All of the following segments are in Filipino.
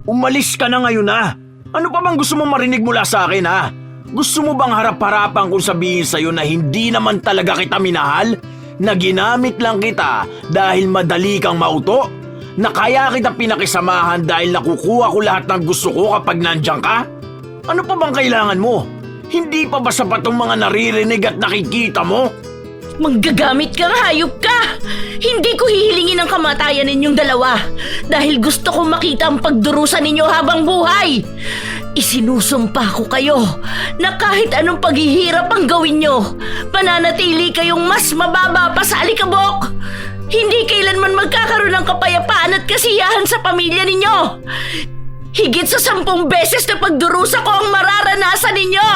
Umalis ka na ngayon ha. Ano pa bang gusto mo marinig mula sa akin ha? Gusto mo bang harap-harapan kung sabihin sa'yo na hindi naman talaga kita minahal? Na ginamit lang kita dahil madali kang mauto? Na kaya kita pinakisamahan dahil nakukuha ko lahat ng gusto ko kapag nandiyan ka? Ano pa bang kailangan mo? Hindi pa ba sapat ang mga naririnig at nakikita mo? Manggagamit kang hayop ka! Hindi ko hihilingin ang kamatayan ninyong dalawa dahil gusto kong makita ang pagdurusa ninyo habang buhay. Isinusumpa ko kayo na kahit anong paghihirap ang gawin nyo, mananatili kayong mas mababa pa sa alikabok. Hindi kailanman magkakaroon ng kapayapaan at kasiyahan sa pamilya ninyo. Higit sa 10 beses na pagdurusa ko ang mararanasan ninyo.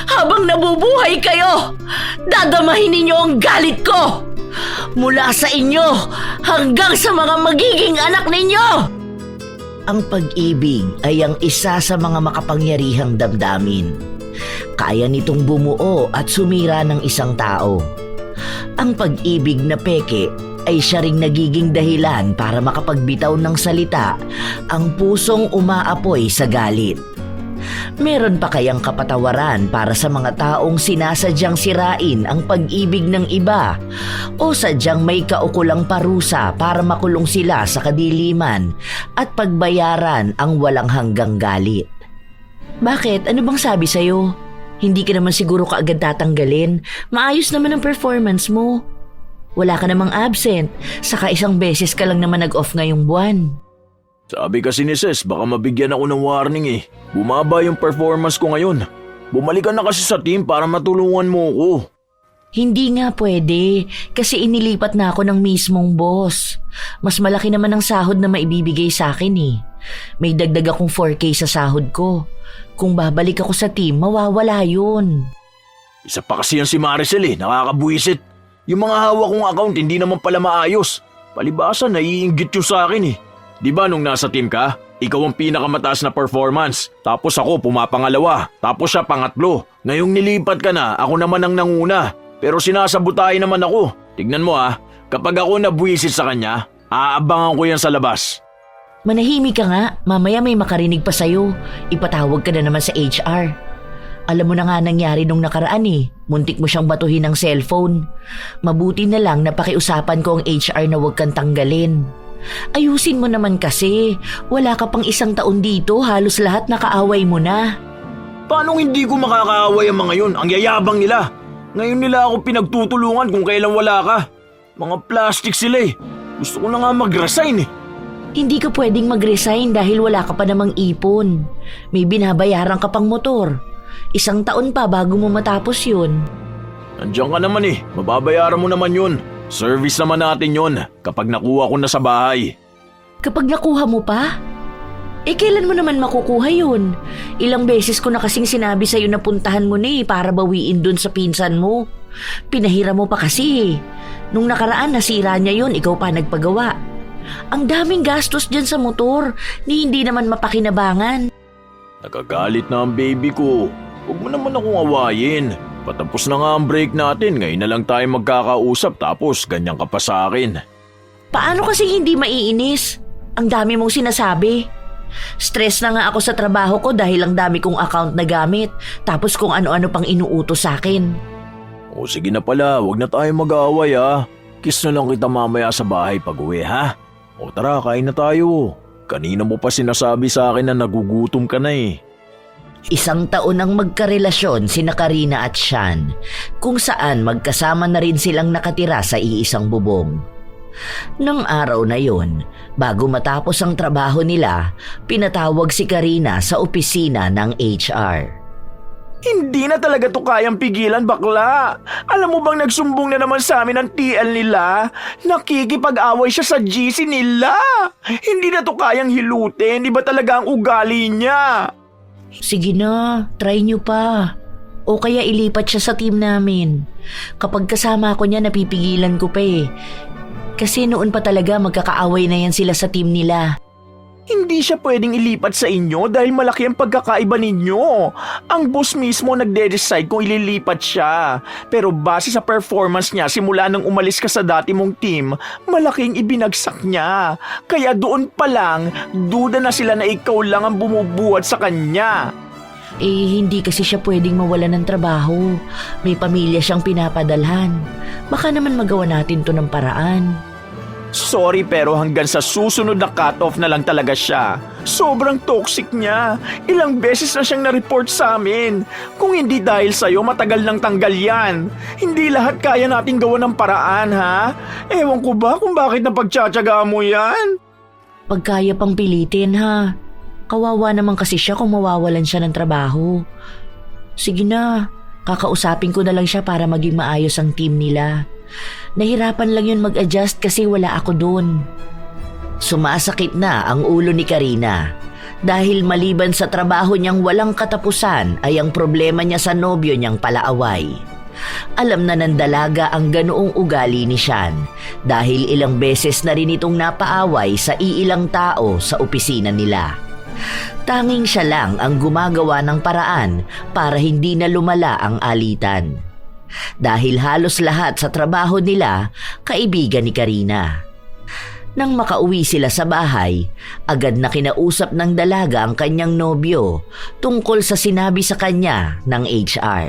Habang nabubuhay kayo, dadamahin ninyo ang galit ko. Mula sa inyo hanggang sa mga magiging anak ninyo. Ang pag-ibig ay ang isa sa mga makapangyarihang damdamin. Kaya nitong bumuo at sumira ng isang tao. Ang pag-ibig na peke ay siya ring nagiging dahilan para makapagbitaw ng salita ang pusong umaapoy sa galit. Meron pa kayang kapatawaran para sa mga taong sinasadyang sirain ang pag-ibig ng iba o sadyang may kaukulang parusa para makulong sila sa kadiliman at pagbayaran ang walang hanggang galit? Bakit? Ano bang sabi sa'yo? Hindi ka naman siguro kaagad tatanggalin. Maayos naman ang performance mo. Wala ka namang absent, saka 1 beses ka lang naman nag-off ngayong buwan. Sabi kasi ni Ses, baka mabigyan ako ng warning eh. Bumaba yung performance ko ngayon. Bumalik ka na kasi sa team para matulungan mo ko. Hindi nga pwede, kasi inilipat na ako ng mismong boss. Mas malaki naman ang sahod na maibibigay sa akin eh. May dagdag akong 4K sa sahod ko. Kung babalik ako sa team, mawawala yun. Isa pa kasi yan si Maricel eh, nakakabuisit. Yung mga hawak kong account hindi naman pala maayos. Palibasa naiinggit yung sa akin eh. Di ba nung nasa team ka, ikaw ang pinakamataas na performance. Tapos ako pumapangalawa, tapos siya pangatlo. Ngayong nilipat ka na, ako naman ang nanguna. Pero sinasabutahin naman ako. Tignan mo kapag ako nabuisit sa kanya, aabangan ko yan sa labas. Manahimik ka nga, mamaya may makarinig pa sa'yo. Ipatawag ka na naman sa HR. Alam mo na nga nangyari nung nakaraan eh. Muntik mo siyang batuhin ng cellphone. Mabuti na lang napakiusapan ko ang HR na huwag kang tanggalin. Ayusin mo naman kasi. Wala ka pang 1 taon dito, halos lahat nakaaway mo na. Paano hindi ko makakaaway ang mga yun? Ang yayabang nila. Ngayon nila ako pinagtutulungan kung kailan wala ka. Mga plastic sila eh. Gusto ko na nga mag-resign eh. Hindi ka pwedeng mag-resign dahil wala ka pa namang ipon. May binabayaran ka pang motor. 1 taon pa bago mo matapos yun. Nandiyan ka naman eh. Mababayaran mo naman yun. Service naman natin yun kapag nakuha ko na sa bahay. Kapag nakuha mo pa? Kailan mo naman makukuha yun? Ilang beses ko na kasing sinabi sa'yo na puntahan mo na para bawiin dun sa pinsan mo. Pinahira mo pa kasi eh. Nung nakaraan nasira niya yun, ikaw pa nagpagawa. Ang daming gastos dyan sa motor ni hindi naman mapakinabangan. Nagagalit na ang baby ko. Huwag mo naman akong awayin. Patapos na nga ang break natin, ngayon na lang tayo magkakausap tapos ganyan ka pa sa akin. Paano kasi hindi maiinis? Ang dami mong sinasabi. Stress na nga ako sa trabaho ko dahil ang dami kong account na gamit. Tapos kung ano-ano pang inuutos sa akin. O sige na pala, huwag na tayo mag-aaway Kiss na lang kita mamaya sa bahay pag uwi ha. O tara, kain na tayo. Kanina mo pa sinasabi sa akin na nagugutom ka na eh. 1 taon ang magkarelasyon sina Karina at Sean, kung saan magkasama na rin silang nakatira sa iisang bubong. Nang araw na yon, bago matapos ang trabaho nila, pinatawag si Karina sa opisina ng HR. Hindi na talaga to kayang pigilan, bakla. Alam mo bang nagsumbong na naman sa amin ang TL nila? Nakikipag-away siya sa GC nila. Hindi na to kayang hilutin, di ba talaga ang ugali niya? Sige na, try nyo pa. O kaya ilipat siya sa team namin. Kapag kasama ko niya, napipigilan ko pa eh. Kasi noon pa talaga magkakaaway na yan sila sa team nila. Hindi siya pwedeng ilipat sa inyo dahil malaki ang pagkakaiba ninyo. Ang boss mismo nagde-decide kung ililipat siya. Pero base sa performance niya simula nang umalis ka sa dati mong team, malaking ibinagsak niya. Kaya doon pa lang, duda na sila na ikaw lang ang bumubuhat sa kanya. Hindi kasi siya pwedeng mawala ng trabaho. May pamilya siyang pinapadalhan. Baka naman magawa natin to ng paraan. Sorry pero hanggang sa susunod na cut-off na lang talaga siya. Sobrang toxic niya. Ilang beses na siyang na-report sa amin. Kung hindi dahil sa'yo, matagal nang tanggal yan. Hindi lahat kaya nating gawa ng paraan, ha? Ewan ko ba kung bakit napagtsatsaga mo yan? Pagkaya pang pilitin, ha? Kawawa naman kasi siya kung mawawalan siya ng trabaho. Sige na, kakausapin ko na lang siya para maging maayos ang team nila. Nahirapan lang yun mag-adjust kasi wala ako doon. Sumasakit na ang ulo ni Karina dahil maliban sa trabaho niyang walang katapusan ay ang problema niya sa nobyo niyang palaaway. Alam na ng dalaga ang ganoong ugali ni Sean dahil ilang beses na rin itong napaaway sa iilang tao sa opisina nila. Tanging siya lang ang gumagawa ng paraan para hindi na lumala ang alitan. Dahil halos lahat sa trabaho nila, kaibigan ni Karina. Nang makauwi sila sa bahay, agad na kinausap ng dalaga ang kanyang nobyo tungkol sa sinabi sa kanya ng HR.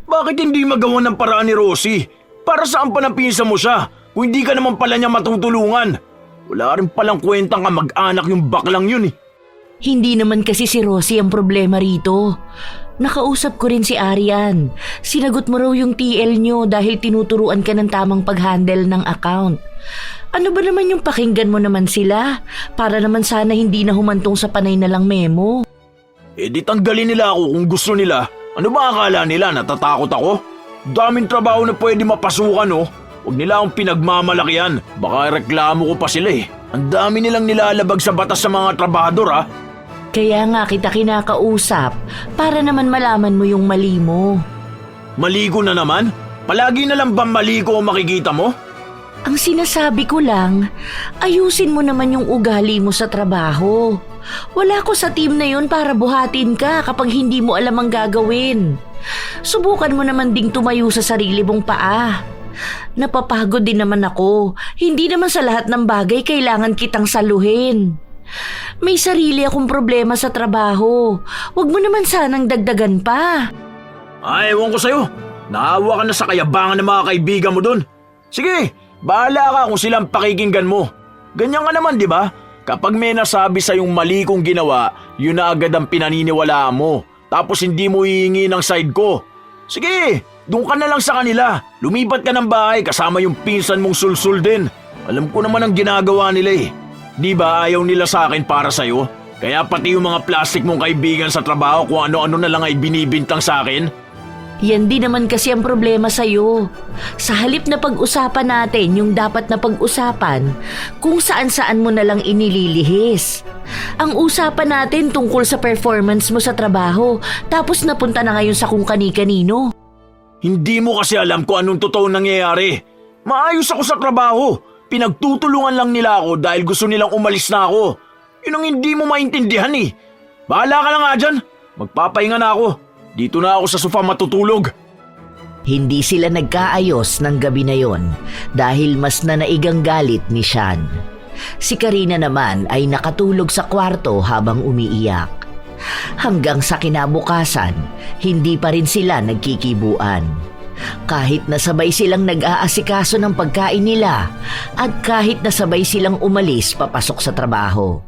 Bakit hindi magawa ng paraan ni Rosie? Para saan pa napinsa mo siya? Kung hindi ka naman pala niya matutulungan. Wala rin palang kwentang kamag-anak yung baklang yun eh. Hindi naman kasi si Rosie ang problema rito. Nakausap ko rin si Arian. Sinagot mo raw yung TL nyo dahil tinuturuan ka ng tamang pag-handle ng account. Ano ba naman yung pakinggan mo naman sila? Para naman sana hindi na humantong sa panay na lang memo. Di tanggalin nila ako kung gusto nila. Ano ba akala nila? Natatakot ako? Daming trabaho na pwede mapasukan oh. Huwag nila akong pinagmamalakihan. Baka reklamo ko pa sila eh. Ang dami nilang nilalabag sa batas sa mga trabahador ah. Kaya nga kita kinakausap para naman malaman mo yung mali mo. Mali ko na naman? Palagi na lang ba mali ko ang makikita mo? Ang sinasabi ko lang, ayusin mo naman yung ugali mo sa trabaho. Wala ko sa team na yun para buhatin ka kapag hindi mo alam ang gagawin. Subukan mo naman ding tumayo sa sarili mong paa. Napapagod din naman ako. Hindi naman sa lahat ng bagay kailangan kitang saluhin. May sarili akong problema sa trabaho. Huwag mo naman sanang dagdagan pa. Ay, ewan ko sa'yo. Naawa ka na sa kayabangan ng mga kaibigan mo dun. Sige, bahala ka kung silang pakikinggan mo. Ganyan ka naman, di ba? Kapag may nasabi sa yung mali kong ginawa, yun na agad ang pinaniniwalaan mo. Tapos hindi mo hihingi ng side ko. Sige, doon ka na lang sa kanila. Lumipat ka ng bahay kasama yung pinsan mong sulsul din. Alam ko naman ang ginagawa nila eh. Di ba ayaw nila sa akin para sa'yo? Kaya pati yung mga plastic mong kaibigan sa trabaho kung ano-ano na lang ay binibintang sa akin? Yan din naman kasi ang problema sa'yo. Sa halip na pag-usapan natin yung dapat na pag-usapan, kung saan-saan mo na lang inililihis. Ang usapan natin tungkol sa performance mo sa trabaho, tapos napunta na ngayon sa kung kani-kanino. Hindi mo kasi alam kung anong totoong nangyayari. Maayos ako sa trabaho. Pinagtutulungan lang nila ako dahil gusto nilang umalis na ako. Yun ang hindi mo maintindihan eh. Bahala ka na nga dyan. Magpapahinga na ako. Dito na ako sa sofa matutulog. Hindi sila nagkaayos ng gabi na yon dahil mas nanaigang galit ni Sean. Si Karina naman ay nakatulog sa kwarto habang umiiyak. Hanggang sa kinabukasan, hindi pa rin sila nagkikibuan. Kahit nasabay silang nag-aasikaso ng pagkain nila at kahit nasabay silang umalis papasok sa trabaho.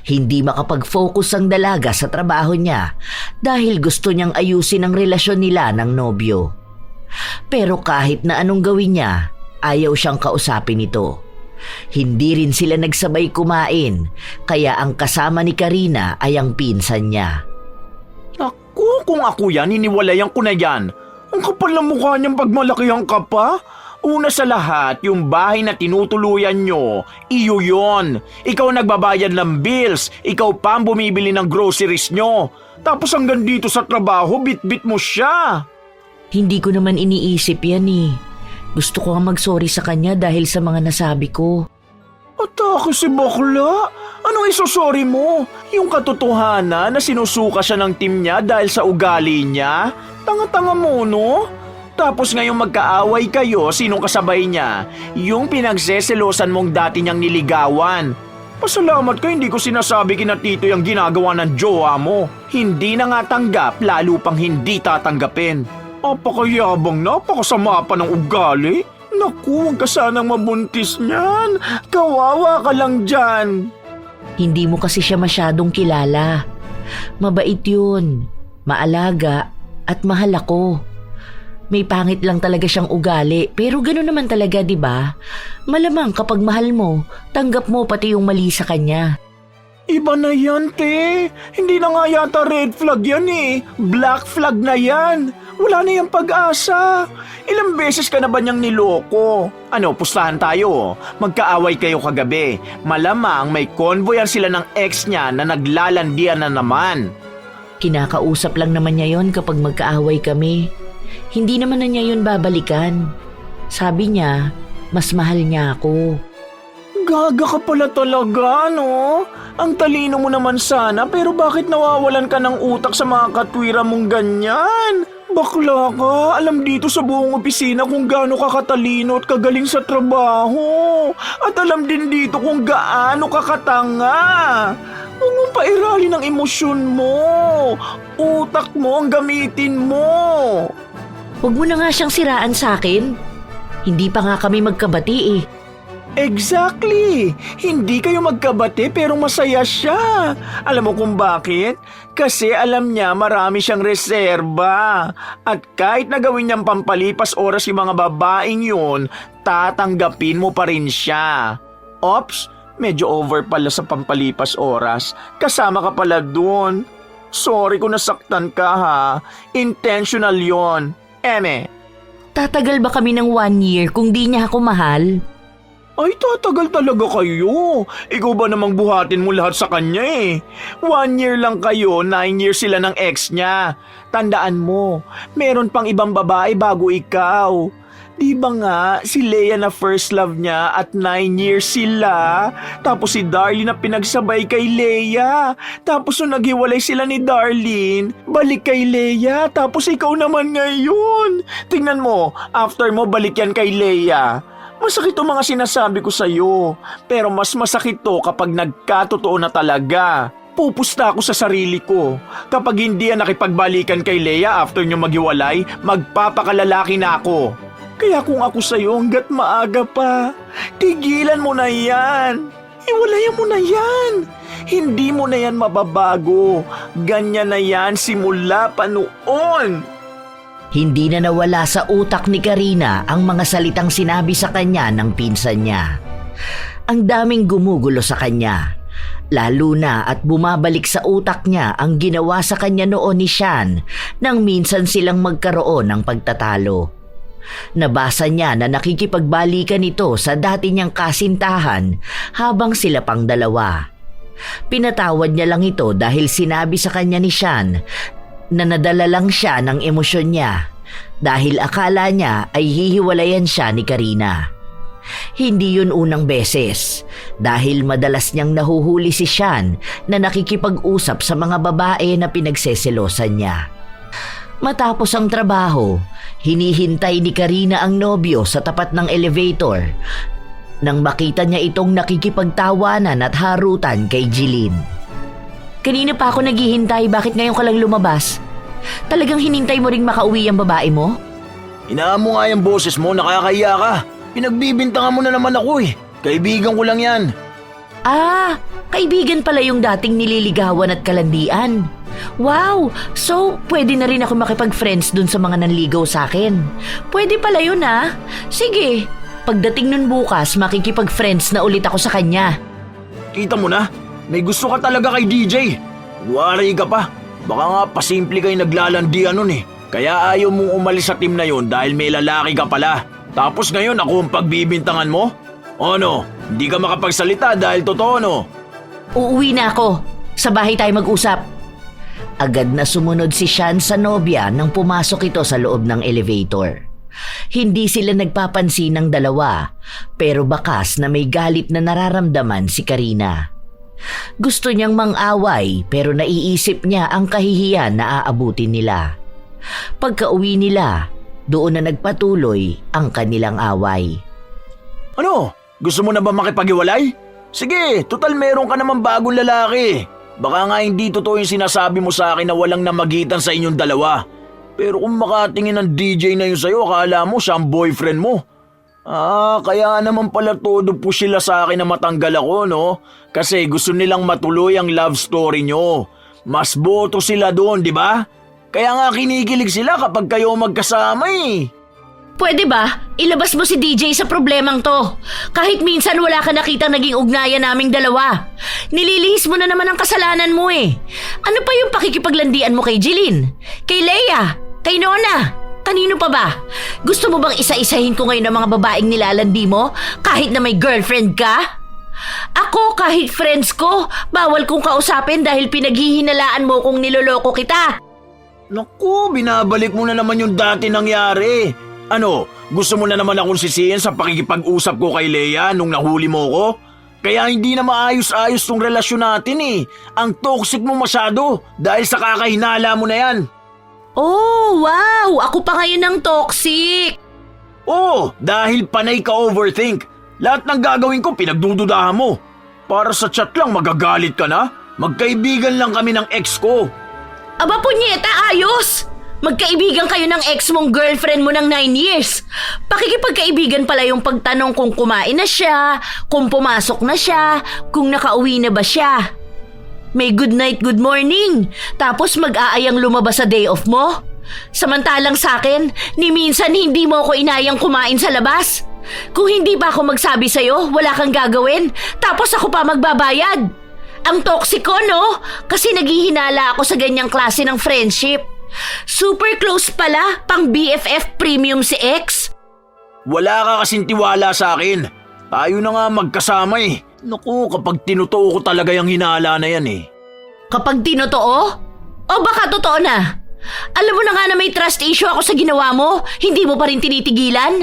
Hindi makapag-focus ang dalaga sa trabaho niya dahil gusto niyang ayusin ang relasyon nila ng nobyo. Pero kahit na anong gawin niya, ayaw siyang kausapin ito. Hindi rin sila nagsabay kumain, kaya ang kasama ni Karina ay ang pinsan niya. Naku, kung ako yan, hiniwalayan ko na yan. Ang kapal ng mukha niyang pagmalakihan ka pa. Una sa lahat, yung bahay na tinutuluyan nyo, iyo yon. Ikaw nagbabayad ng bills, ikaw pa ang bumibili ng groceries nyo. Tapos hanggang dito sa trabaho, bit-bit mo siya. Hindi ko naman iniisip yan eh. Gusto ko nga mag-sorry sa kanya dahil sa mga nasabi ko. Atake si bakla? Ano isosorry mo? Yung katotohanan na sinusuka siya ng team niya dahil sa ugali niya? Tanga-tanga mo, no? Tapos ngayong magkaaway kayo, sinong kasabay niya? Yung pinagseselosan mong dati niyang niligawan. Pasalamat ka, hindi ko sinasabi kina Tito yung ginagawa ng jowa mo. Hindi na nga tanggap, lalo pang hindi tatanggapin. Napakayabang, napakasama pa ng ugali. Naku, huwag ka sanang mabuntis niyan. Kawawa ka lang dyan. Hindi mo kasi siya masyadong kilala. Mabait yun, maalaga at mahal ako. May pangit lang talaga siyang ugali, pero gano'n naman talaga, di ba? Malamang kapag mahal mo, tanggap mo pati yung mali sa kanya. Iba na yan, te. Hindi na nga yata red flag yan eh. Black flag na yan. Wala na yung pag-asa. Ilang beses ka na ba niyang niloko? Ano, pustahan tayo. Magkaaway kayo kagabi. Malamang may convoyan sila ng ex niya na naglalandian na naman. Kinakausap lang naman niya yon kapag magkaaway kami. Hindi naman na niya yun babalikan. Sabi niya, mas mahal niya ako. Gaga ka pala talaga, no? Ang talino mo naman sana, pero bakit nawawalan ka ng utak sa mga katwira mong ganyan? Bakla ka, alam dito sa buong opisina kung gaano ka katalino at kagaling sa trabaho. At alam din dito kung gaano ka katanga. Huwag mong pairalin ang emosyon mo. Utak mo ang gamitin mo. Huwag mo na nga siyang siraan sa akin. Hindi pa nga kami magkabati eh. Exactly! Hindi kayo magkabati pero masaya siya. Alam mo kung bakit? Kasi alam niya marami siyang reserba. At kahit na gawin niyang pampalipas oras yung mga babaeng yun, tatanggapin mo pa rin siya. Ops, medyo over pala sa pampalipas oras. Kasama ka pala dun. Sorry kung nasaktan ka ha. Intentional yon. Eme. Tatagal ba kami ng 1 year kung di niya ako mahal? Ay, tatagal talaga kayo. Ikaw ba namang buhatin mo lahat sa kanya eh? 1 year lang kayo, 9 years sila ng ex niya. Tandaan mo, meron pang ibang babae bago ikaw. Di ba nga, si Leia na first love niya at 9 years sila. Tapos si Darlene na pinagsabay kay Leia. Tapos nung naghiwalay sila ni Darlene, balik kay Leia. Tapos ikaw naman ngayon. Tingnan mo, after mo balik yan kay Leia. Masakit to mga sinasabi ko sa'yo, pero mas masakit to kapag nagkatotoo na talaga. Pupusta ako sa sarili ko. Kapag hindi yan nakipagbalikan kay Leia after nyo maghiwalay, magpapakalalaki na ako. Kaya kung ako sa'yo hanggat maaga pa, tigilan mo na yan. Iwalayan mo na yan. Hindi mo na yan mababago. Ganyan na yan simula pa noon. Hindi na nawala sa utak ni Karina ang mga salitang sinabi sa kanya ng pinsan niya. Ang daming gumugulo sa kanya. Lalo na at bumabalik sa utak niya ang ginawa sa kanya noon ni Sean nang minsan silang magkaroon ng pagtatalo. Nabasa niya na nakikipagbalikan ito sa dati niyang kasintahan habang sila pang dalawa. Pinatawad niya lang ito dahil sinabi sa kanya ni Sean na nadala lang siya ng emosyon niya dahil akala niya ay hihiwalayan siya ni Karina. Hindi yun unang beses dahil madalas niyang nahuhuli si Sean na nakikipag-usap sa mga babae na pinagseselosan niya. Matapos ang trabaho, hinihintay ni Karina ang nobyo sa tapat ng elevator nang makita niya itong nakikipagtawanan at harutan kay Jeline. Kanina pa ako naghihintay, bakit ngayon ka lang lumabas? Talagang hinintay mo ring makauwi ang babae mo? Inaan mo nga yung boses mo, nakakahiya ka. Pinagbibintangan mo na naman ako eh. Kaibigan ko lang yan. Ah, kaibigan pala yung dating nililigawan at kalandian. Wow, so pwede na rin ako makipag-friends dun sa mga nanligaw sa akin. Pwede pala yun ah. Sige, pagdating nun bukas makikipag-friends na ulit ako sa kanya. Kita mo na, may gusto ka talaga kay DJ. Wari ka pa. Baka nga pasimple kayo naglalandian nun eh. Kaya ayaw mong umalis sa team na yun dahil may lalaki ka pala. Tapos ngayon ako ang pagbibintangan mo? O no, hindi ka makapagsalita dahil totoo no? Uuwi na ako. Sa bahay tayo mag-usap. Agad na sumunod si Sean sa nobya nang pumasok ito sa loob ng elevator. Hindi sila nagpapansin ng dalawa, pero bakas na may galit na nararamdaman si Karina. Gusto niyang mang-away pero naiisip niya ang kahihiyan na aabutin nila. Pagka-uwi nila, doon na nagpatuloy ang kanilang away. Ano? Gusto mo na ba makipag-iwalay? Sige, total meron ka naman bagong lalaki. Baka nga hindi totoo yung sinasabi mo sa akin na walang namagitan sa inyong dalawa. Pero kung makatingin ng DJ na yun sa'yo, akala mo siya ang boyfriend mo. Kaya naman pala todo po sila sa akin na matanggal ako, no? Kasi gusto nilang matuloy ang love story nyo. Mas boto sila doon, di ba? Kaya nga kinikilig sila kapag kayo magkasama eh. Pwede ba? Ilabas mo si DJ sa problemang to. Kahit minsan wala ka nakitang naging ugnayan naming dalawa. Nililihis mo na naman ang kasalanan mo eh. Ano pa yung pakikipaglandian mo kay Jeline? Kay Leia? Kay Nona? Kanino pa ba? Gusto mo bang isa-isahin ko ngayon ang mga babaeng nilalandi mo kahit na may girlfriend ka? Ako kahit friends ko, bawal kong kausapin dahil pinaghihinalaan mo kung niloloko kita. Naku, binabalik mo na naman yung dati nangyari. Ano, gusto mo na naman akong sisihin sa pakikipag-usap ko kay Leia nung nahuli mo ko? Kaya hindi na maayos-ayos tong relasyon natin eh. Ang toxic mo masyado dahil sa kakahinala mo na yan. Oh, wow! Ako pa ngayon ang toxic! Oo, dahil panay ka overthink. Lahat ng gagawin ko pinagdududahan mo. Para sa chat lang magagalit ka na? Magkaibigan lang kami ng ex ko. Aba punyeta, ayos! Magkaibigan kayo ng ex mong girlfriend mo ng 9 years. Pakikipagkaibigan pala yung pagtanong kung kumain na siya, kung pumasok na siya, kung nakauwi na ba siya. May good night, good morning. Tapos mag-aayang lumabas sa day off mo. Samantalang sa akin, ni minsan hindi mo ako inayang kumain sa labas. Kung hindi pa ako magsabi sa'yo, wala kang gagawin. Tapos ako pa magbabayad. Ang toxic ko, no? Kasi naghihinala ako sa ganyang klase ng friendship. Super close pala, pang BFF premium si ex. Wala ka kasing tiwala sa akin. Tayo na nga magkasama eh. Naku, kapag tinutoo ko talaga yung hinala na yan eh. Kapag tinotoo? O baka totoo na? Alam mo na nga na may trust issue ako sa ginawa mo, hindi mo pa rin tinitigilan?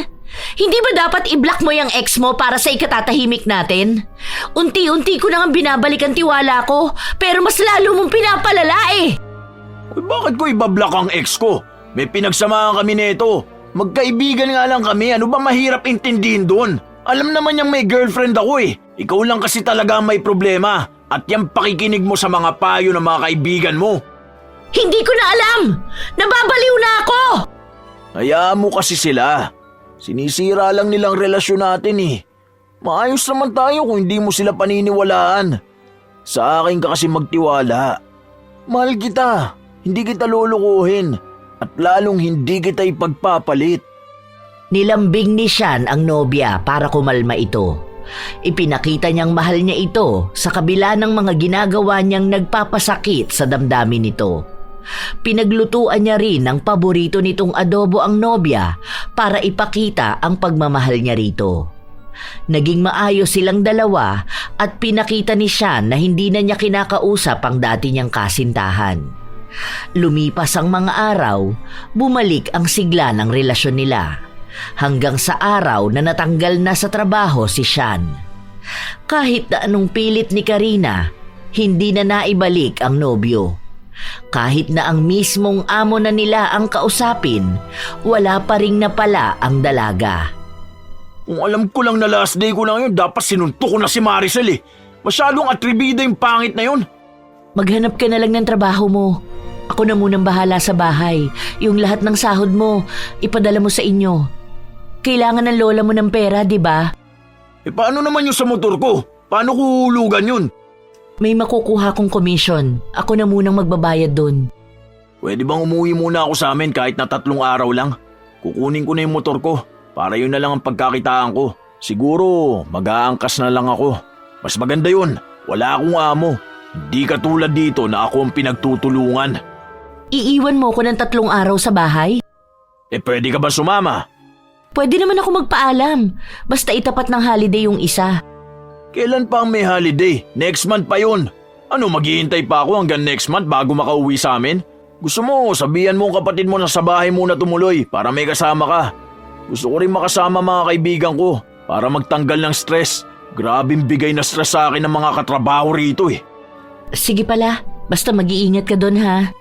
Hindi ba dapat i-block mo yung ex mo para sa ikatatahimik natin? Unti-unti ko na nga binabalik ang tiwala ko, pero mas lalo mong pinapalala eh. Uy, bakit ko ibablock ang ex ko? May pinagsamahan kami nito. Magkaibigan nga lang kami, ano ba mahirap intindihin doon? Alam naman niyang may girlfriend ako eh. Ikaw lang kasi talaga may problema. At yung pakikinig mo sa mga payo ng mga kaibigan mo. Hindi ko na alam! Nababaliw na ako! Hayaan mo kasi sila. Sinisira lang nilang relasyon natin eh. Maayos naman tayo kung hindi mo sila paniniwalaan. Sa akin ka kasi magtiwala. Mahal kita. Hindi kita lulukuhin. At lalong hindi kita ipagpapalit. Nilambing ni Sean ang nobya para kumalma ito. Ipinakita niyang mahal niya ito sa kabila ng mga ginagawa niyang nagpapasakit sa damdamin nito. Pinaglutuan niya rin ng paborito nitong adobo ang nobya para ipakita ang pagmamahal niya rito. Naging maayos silang dalawa at pinakita ni Sean na hindi na niya kinakausap ang dati niyang kasintahan. Lumipas ang mga araw, bumalik ang sigla ng relasyon nila. Hanggang sa araw na natanggal na sa trabaho si Sean. Kahit na anong pilit ni Karina, hindi na naibalik ang nobyo. Kahit na ang mismong amo na nila ang kausapin, wala pa ring napala ang dalaga. Kung alam ko lang na last day ko lang yun, dapat sinuntok ko na si Maricel eh. Masyadong atribida yung pangit na yun. Maghanap ka na lang ng trabaho mo. Ako na munang bahala sa bahay. Yung lahat ng sahod mo, ipadala mo sa inyo. Kailangan ng lola mo ng pera, di ba? Eh paano naman yung sa motor ko? Paano ko hulugan yun? May makukuha kong commission. Ako na munang magbabayad doon. Pwede bang umuwi muna ako sa amin kahit na 3 araw lang? Kukunin ko na yung motor ko para yun na lang ang pagkakitaan ko. Siguro mag-aangkas na lang ako. Mas maganda yun. Wala akong amo. Hindi katulad dito na ako ang pinagtutulungan. Iiwan mo ko ng 3 araw sa bahay? Eh pwede ka ba sumama? Pwede naman ako magpaalam. Basta itapat ng holiday yung isa. Kailan pa ang may holiday? Next month pa yun. Ano, maghihintay pa ako hanggang next month bago makauwi sa amin? Gusto mo, sabihan mo ang kapatid mo na sa bahay muna tumuloy para may kasama ka. Gusto ko rin makasama mga kaibigan ko para magtanggal ng stress. Grabing bigay na stress sa akin ng mga katrabaho rito eh. Sige pala, basta mag-iingat ka doon ha.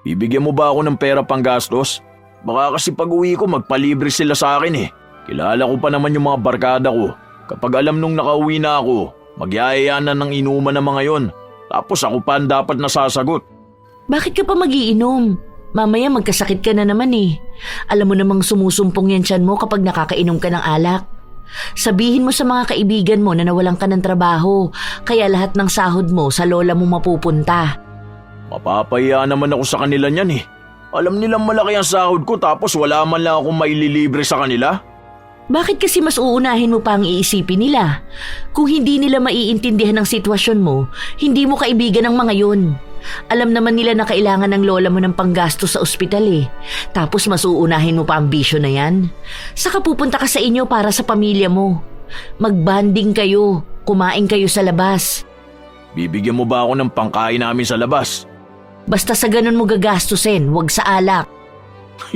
Bibigyan mo ba ako ng pera pang gastos? Baka kasi pag uwi ko magpalibre sila sa akin eh. Kilala ko pa naman yung mga barkada ko. Kapag alam nung nakauwi na ako, magyayaya na ng inuman ng mga yon. Tapos ako pa ang dapat nasasagot. Bakit ka pa magiinom? Mamaya magkasakit ka na naman eh. Alam mo namang sumusumpong yan tiyan mo kapag nakakainom ka ng alak. Sabihin mo sa mga kaibigan mo na nawalan ka ng trabaho, kaya lahat ng sahod mo sa lola mo mapupunta. Mapapaya naman ako sa kanila niyan eh. Alam nilang malaki ang sahod ko tapos wala man lang akong maililibre sa kanila. Bakit kasi mas uunahin mo pa ang iisipin nila? Kung hindi nila maiintindihan ang sitwasyon mo, hindi mo kaibigan ang mga yun. Alam naman nila na kailangan ng lola mo ng panggasto sa ospital eh. Tapos mas uunahin mo pa ang bisyo na yan. Saka pupunta ka sa inyo para sa pamilya mo. Magbanding kayo, kumain kayo sa labas. Bibigyan mo ba ako ng pangkain namin sa labas? Basta sa ganun mo gagastusin, wag sa alak.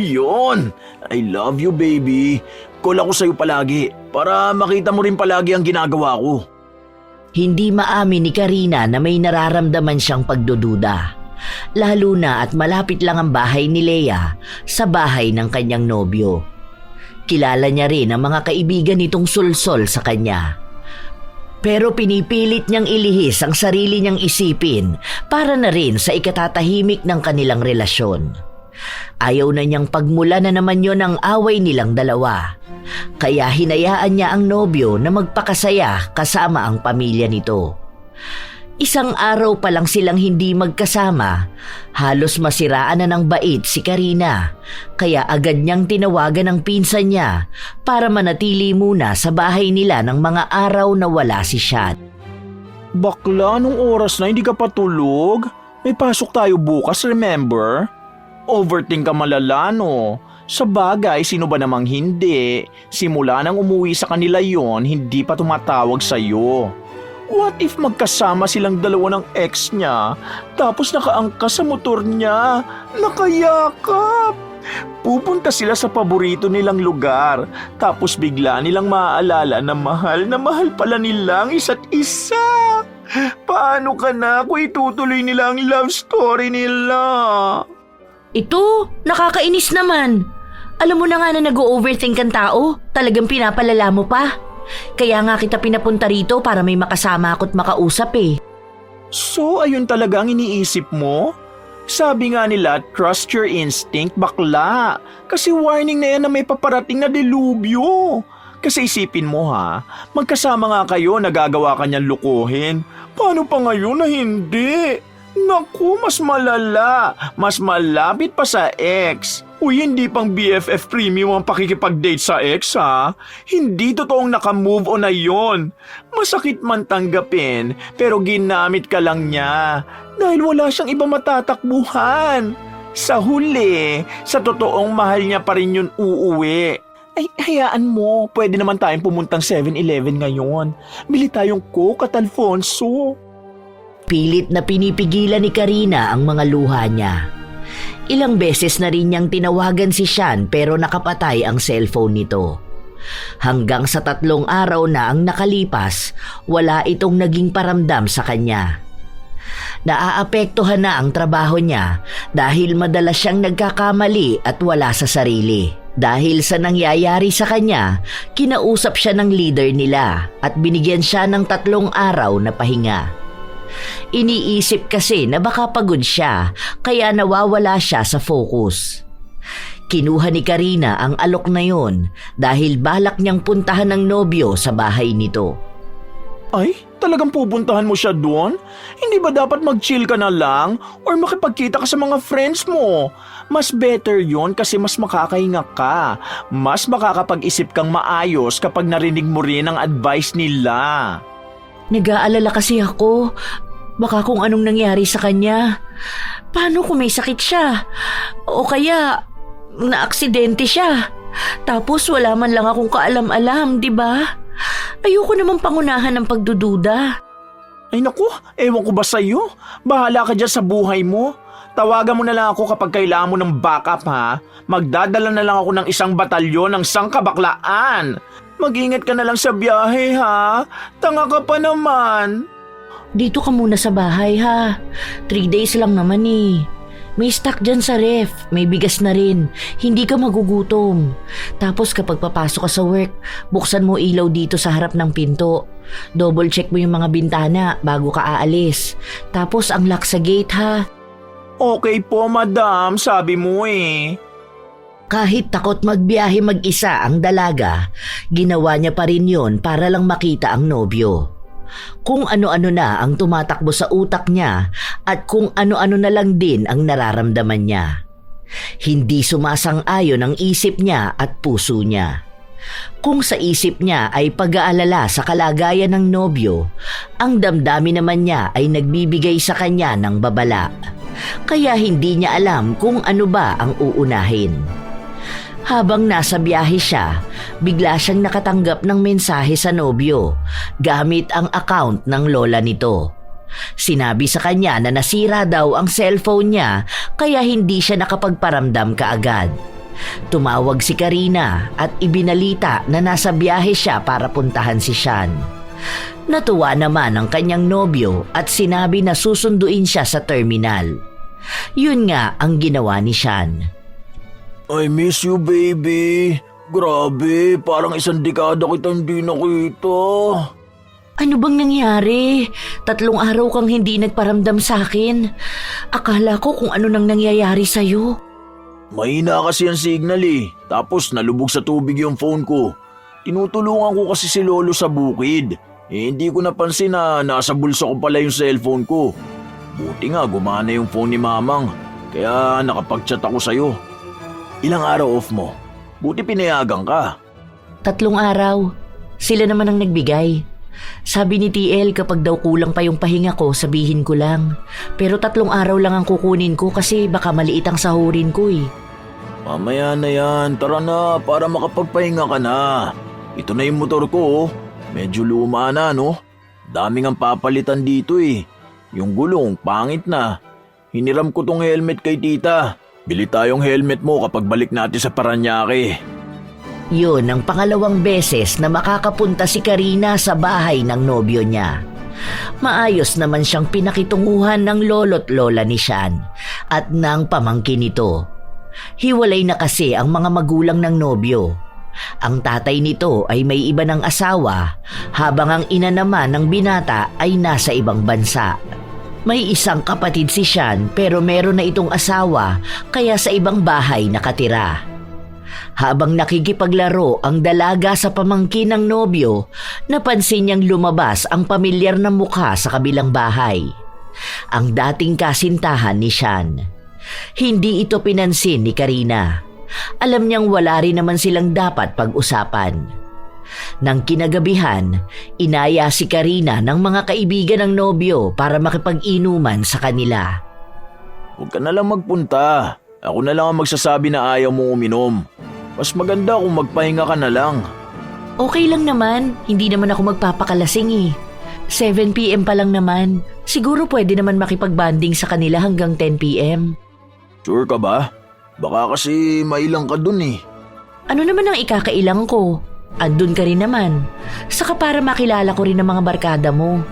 Yun! I love you, baby. Call ako sa'yo palagi para makita mo rin palagi ang ginagawa ko. Hindi maamin ni Karina na may nararamdaman siyang pagdududa. Lalo na at malapit lang ang bahay ni Lea sa bahay ng kanyang nobyo. Kilala niya rin ang mga kaibigan nitong sulsol sa kanya. Pero pinipilit niyang ilihis ang sarili niyang isipin para na rin sa ikatatahimik ng kanilang relasyon. Ayaw na niyang pagmula na naman yon ang away nilang dalawa. Kaya hinayaan niya ang nobyo na magpakasaya kasama ang pamilya nito. Isang araw pa lang silang hindi magkasama, halos masiraan na ng bait si Karina. Kaya agad niyang tinawagan ang pinsan niya para manatili muna sa bahay nila ng mga araw na wala si Shat. Bakla, nung oras na hindi ka patulog? May pasok tayo bukas, remember? Overthink ka malala, no? Sa bagay, sino ba namang hindi? Simula nang umuwi sa kanila yon, hindi pa tumatawag sa'yo. What if magkasama silang dalawa ng ex niya, tapos nakaangkas sa motor niya, nakayakap? Pupunta sila sa paborito nilang lugar, tapos bigla nilang maaalala na mahal pala nila ang isa't isa. Paano ka na kung itutuloy nila ang love story nila? Ito, nakakainis naman. Alam mo na nga na nag-overthink ang tao, talagang pinapalala mo pa. Kaya nga kita pinapunta rito para may makasama ako't makausap eh. So, ayun talaga ang iniisip mo? Sabi nga nila, trust your instinct, bakla. Kasi warning na yan na may paparating na delubyo. Kasi isipin mo ha, magkasama nga kayo, nagagawa ka niyang lukuhin. Paano pa ngayon na hindi? Naku, mas malala. Mas malapit pa sa ex. Uy, hindi pang BFF premium ang pakikipag-date sa ex ha. Hindi totoong naka-move on na yon. Masakit man tanggapin, pero ginamit ka lang niya. Dahil wala siyang iba matatakbuhan. Sa huli, sa totoong mahal niya pa rin yun uuwi. Ay, hayaan mo. Pwede naman tayong pumuntang 7-Eleven ngayon. Bili tayong Coke at Alfonso. Pilit na pinipigilan ni Karina ang mga luha niya. Ilang beses na rin niyang tinawagan si Sean pero nakapatay ang cellphone nito. Hanggang sa 3 araw na ang nakalipas, wala itong naging paramdam sa kanya. Naaapektuhan na ang trabaho niya dahil madalas siyang nagkakamali at wala sa sarili. Dahil sa nangyayari sa kanya, kinausap siya ng leader nila at binigyan siya ng 3 araw na pahinga. Iniisip kasi na baka pagod siya kaya nawawala siya sa focus. Kinuha ni Karina ang alok na yon dahil balak niyang puntahan ng nobyo sa bahay nito. Ay, talagang pupuntahan mo siya doon? Hindi ba dapat mag-chill ka na lang or makipagkita ka sa mga friends mo? Mas better yon kasi mas makakahinga ka. Mas makakapag-isip kang maayos kapag narinig mo rin ang advice nila. Nag-aalala kasi ako. Baka kung anong nangyari sa kanya. Paano kung may sakit siya? O kaya, naaksidente siya. Tapos wala man lang akong kaalam-alam, di ba? Ayoko namang pangunahan ng pagdududa. Ay naku, ewan ko ba sa'yo? Bahala ka dyan sa buhay mo. Tawagan mo na lang ako kapag kailangan mo ng backup ha. Magdadala na lang ako ng 1 batalyon ng sangkabaklaan. Mag-ingat ka na lang sa biyahe ha. Tanga ka pa naman. Dito ka muna sa bahay ha. 3 days lang naman eh. May stock dyan sa ref, may bigas na rin. Hindi ka magugutom. Tapos kapag papasok ka sa work, buksan mo ilaw dito sa harap ng pinto. Double check mo yung mga bintana bago ka aalis. Tapos ang lock sa gate ha. Okay po, madam. Sabi mo eh. Kahit takot magbiyahe mag-isa ang dalaga, ginawa niya pa rin yon para lang makita ang nobyo. Kung ano-ano na ang tumatakbo sa utak niya at kung ano-ano na lang din ang nararamdaman niya. Hindi sumasang-ayon ang isip niya at puso niya. Kung sa isip niya ay pag-aalala sa kalagayan ng nobyo, ang damdamin naman niya ay nagbibigay sa kanya ng babala. Kaya hindi niya alam kung ano ba ang uunahin. Habang nasa biyahe siya, bigla siyang nakatanggap ng mensahe sa nobyo gamit ang account ng lola nito. Sinabi sa kanya na nasira daw ang cellphone niya kaya hindi siya nakapagparamdam kaagad. Tumawag si Karina at ibinalita na nasa biyahe siya para puntahan si Sean. Natuwa naman ang kanyang nobyo at sinabi na susunduin siya sa terminal. Yun nga ang ginawa ni Sean. I miss you, baby. Grabe, parang 1 dekada kita hindi nakita. Ano bang nangyari? 3 araw kang hindi nagparamdam sa akin. Akala ko kung ano nang nangyayari sa'yo. Mahina kasi ang signal eh. Tapos nalubog sa tubig yung phone ko. Tinutulungan ko kasi si Lolo sa bukid. Hindi ko napansin na nasa bulsa ko pala yung cellphone ko. Buti nga gumana yung phone ni Mamang. Kaya nakapag-chat ako sa'yo. Ilang araw off mo? Buti pinayagan ka. 3 araw. Sila naman ang nagbigay. Sabi ni TL kapag daw kulang pa yung pahinga ko, sabihin ko lang. Pero 3 araw lang ang kukunin ko kasi baka maliit ang sahurin ko eh. Mamaya na yan. Tara na para makapagpahinga ka na. Ito na yung motor ko oh. Medyo luma na no? Daming ang papalitan dito eh. Yung gulong, pangit na. Hiniram ko tong helmet kay tita. Bili tayong helmet mo kapag balik natin sa Paranaque. Yun ang pangalawang beses na makakapunta si Karina sa bahay ng nobyo niya. Maayos naman siyang pinakitunguhan ng lolo't lola ni Sean at ng pamangkin nito. Hiwalay na kasi ang mga magulang ng nobyo. Ang tatay nito ay may iba ng asawa habang ang ina naman ng binata ay nasa ibang bansa. May isang kapatid si Sean pero meron na itong asawa kaya sa ibang bahay nakatira. Habang nakikipaglaro ang dalaga sa pamangkin ng nobyo, napansin niyang lumabas ang pamilyar na mukha sa kabilang bahay. Ang dating kasintahan ni Sean. Hindi ito pinansin ni Karina. Alam niyang wala rin naman silang dapat pag-usapan. Nang kinagabihan, inaya si Karina ng mga kaibigan ng nobyo para makipag-inuman sa kanila. Huwag ka na lang magpunta. Ako na lang ang magsasabi na ayaw mo uminom. Mas maganda kung magpahinga ka na lang. Okay lang naman, hindi naman ako magpapakalasing eh. 7 PM pa lang naman. Siguro pwede naman makipagbanding sa kanila hanggang 10 PM. Sure ka ba? Baka kasi mailang ka dun eh. Ano naman ang ikakailang ko? Andun ka rin naman. Saka para makilala ko rin ang mga barkada mo.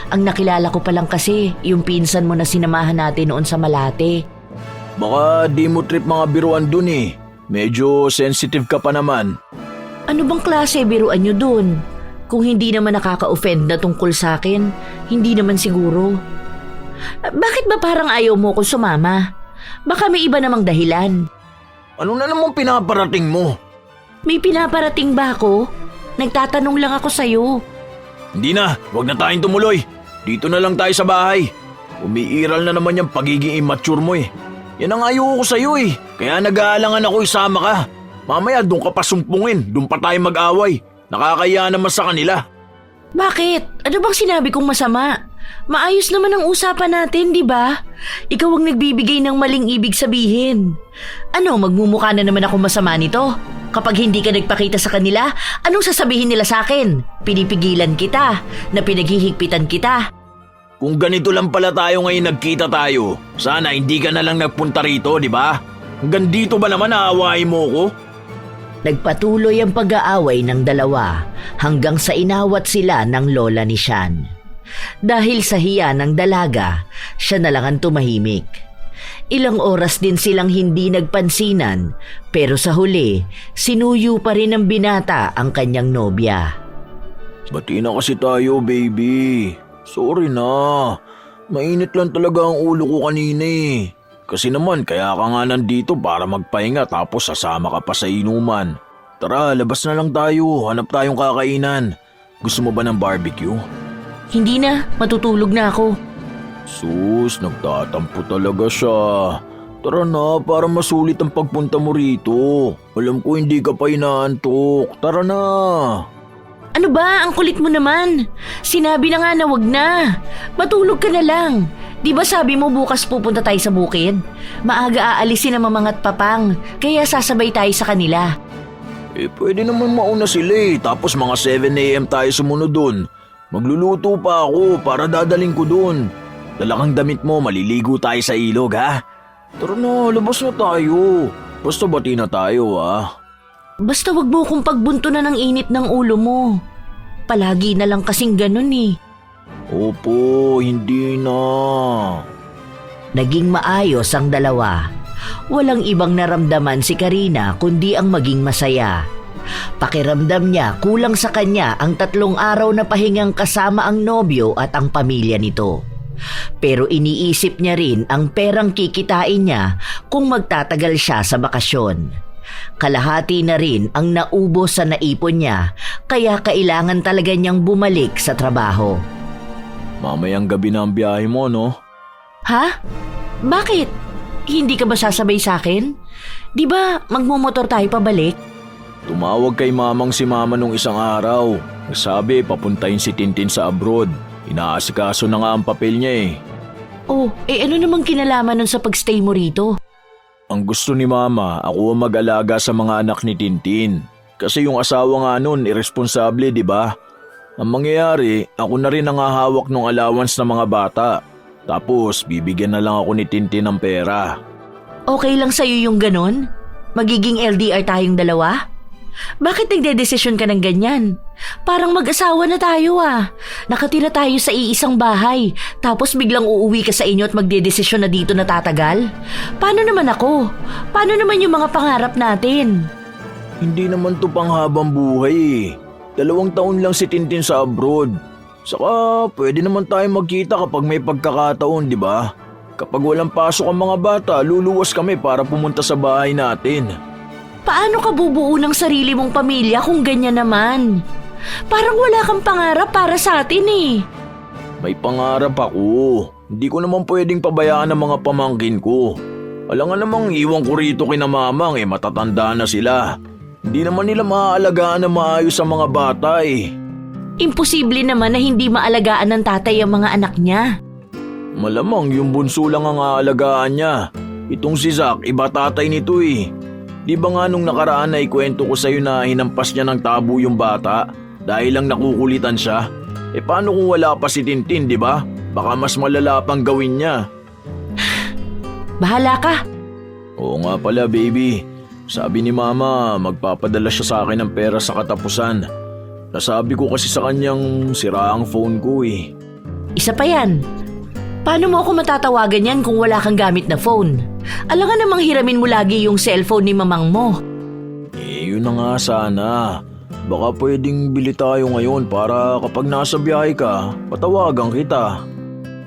Ang nakilala ko pa lang kasi yung pinsan mo na sinamahan natin noon sa Malate. Baka di mo trip mga biruan dun eh. Medyo sensitive ka pa naman. Ano bang klase biruan nyo dun? Kung hindi naman nakaka-offend na tungkol sa akin, hindi naman siguro. Bakit ba parang ayaw mo ko sumama? Baka may iba namang dahilan. Ano na namang pinaparating mo? May pinaparating ba ako? Nagtatanong lang ako sa'yo. Hindi na, wag na tayong tumuloy. Dito na lang tayo sa bahay. Umiiral na naman yung pagiging immature mo eh. Yan ang ayoko sa'yo eh. Kaya nag-aalangan ako isama ka. Mamaya doon ka pa sumpungin, doon pa tayo mag-away. Nakakaya naman sa kanila. Bakit? Ano bang sinabi kong masama? Maayos naman ang usapan natin, di ba? Ikaw ang nagbibigay ng maling ibig sabihin. Ano, magmumukha na naman ako masama nito? Kapag hindi ka nagpakita sa kanila, anong sasabihin nila sa akin? Pinipigilan kita, na pinaghihigpitan kita. Kung ganito lang pala tayo ngayon nagkita tayo, sana hindi ka na lang nagpunta rito, di ba? Hanggang dito ba naman aawain mo ko? Nagpatuloy ang pag-aaway ng dalawa hanggang sa inawat sila ng lola ni Shan. Dahil sa hiya ng dalaga, siya na lang ang tumahimik. Ilang oras din silang hindi nagpansinan, pero sa huli, sinuyo pa rin ng binata ang kanyang nobya. Bati na kasi tayo, baby. Sorry na. Mainit lang talaga ang ulo ko kanina eh. Kasi naman, kaya ka nga nandito para magpahinga tapos sasama ka pa sa inuman. Tara, labas na lang tayo. Hanap tayong kakainan. Gusto mo ba ng barbecue? Hindi na, matutulog na ako. Sus, nagtatampo talaga siya. Tara na, para masulit ang pagpunta mo rito. Alam ko hindi ka pa inaantok. Tara na. Ano ba? Ang kulit mo naman. Sinabi na nga na wag na. Matulog ka na lang. Di ba sabi mo bukas pupunta tayo sa bukid? Maaga aalisin ang mamangat papang, kaya sasabay tayo sa kanila. Pwede naman mauna sila eh. Tapos mga 7 a.m. tayo sumunod dun. Magluluto pa ako para dadaling ko dun. Dala kang damit mo, maliligo tayo sa ilog ha. Tara na, labas na tayo. Basta bati na tayo ha. Basta wag mo kong pagbuntunan ng init ng ulo mo. Palagi na lang kasing ganun eh. Opo, hindi na. Naging maayos ang dalawa. Walang ibang naramdaman si Karina kundi ang maging masaya. Pakiramdam niya kulang sa kanya ang 3 araw na pahingang kasama ang nobyo at ang pamilya nito. Pero iniisip niya rin ang perang kikitain niya kung magtatagal siya sa bakasyon. Kalahati na rin ang naubos sa naipon niya, kaya kailangan talaga niyang bumalik sa trabaho. Mamayang gabi na ang biyahe mo, no? Ha? Bakit? Hindi ka ba sasabay sa akin? Di ba magmumotor tayo pabalik? Tumawag kay mamang si mama nung isang araw. Nagsabi papuntahin si Tintin sa abroad. Inaasikaso na nga ang papel niya eh. Oh, ano namang kinalaman nun sa pagstay mo rito? Ang gusto ni mama, ako ang mag-alaga sa mga anak ni Tintin. Kasi yung asawa nga nun, irresponsable, di ba? Ang mangyayari, ako na rin ang hahawak ng allowance ng mga bata. Tapos, bibigyan na lang ako ni Tintin ng pera. Okay lang sa'yo yung ganon? Magiging LDR tayong dalawa? Bakit nagdedesisyon ka ng ganyan? Parang mag-asawa na tayo ah. Nakatira tayo sa iisang bahay, tapos biglang uuwi ka sa inyo at magdedesisyon na dito na tatagal? Paano naman ako? Paano naman yung mga pangarap natin? Hindi naman to panghabang buhay eh. 2 taon lang si Tintin sa abroad. Saka pwede naman tayo magkita kapag may pagkakataon, di ba? Kapag walang pasok ang mga bata, luluwas kami para pumunta sa bahay natin. Paano ka bubuo ng sarili mong pamilya kung ganyan naman? Parang wala kang pangarap para sa atin eh. May pangarap ako. Hindi ko naman pwedeng pabayaan ang mga pamangkin ko. Alam nga namang iwan ko rito kina mamang matatanda na sila. Hindi naman nila maaalagaan na maayos ang mga bata eh. Imposible naman na hindi maalagaan ng tatay ang mga anak niya. Malamang yung bunso lang ang aalagaan niya. Itong si Zack, iba tatay nito eh. Di ba nga nung nakaraan na ikwento ko sa'yo na hinampas niya ng tabo yung bata dahil lang nakukulitan siya? Paano kung wala pa si Tintin, di ba? Baka mas malala pang gawin niya. Bahala ka. Oo nga pala, baby. Sabi ni mama, magpapadala siya sa akin ng pera sa katapusan. Nasabi ko kasi sa kanyang sira ang phone ko eh. Isa pa yan. Paano mo ako matatawagan yan kung wala kang gamit na phone? Alam nga namang hiramin mo lagi yung cellphone ni mamang mo. Yun na nga sana. Baka pwedeng bili tayo ngayon para kapag nasa biyahe ka, patawagan kita.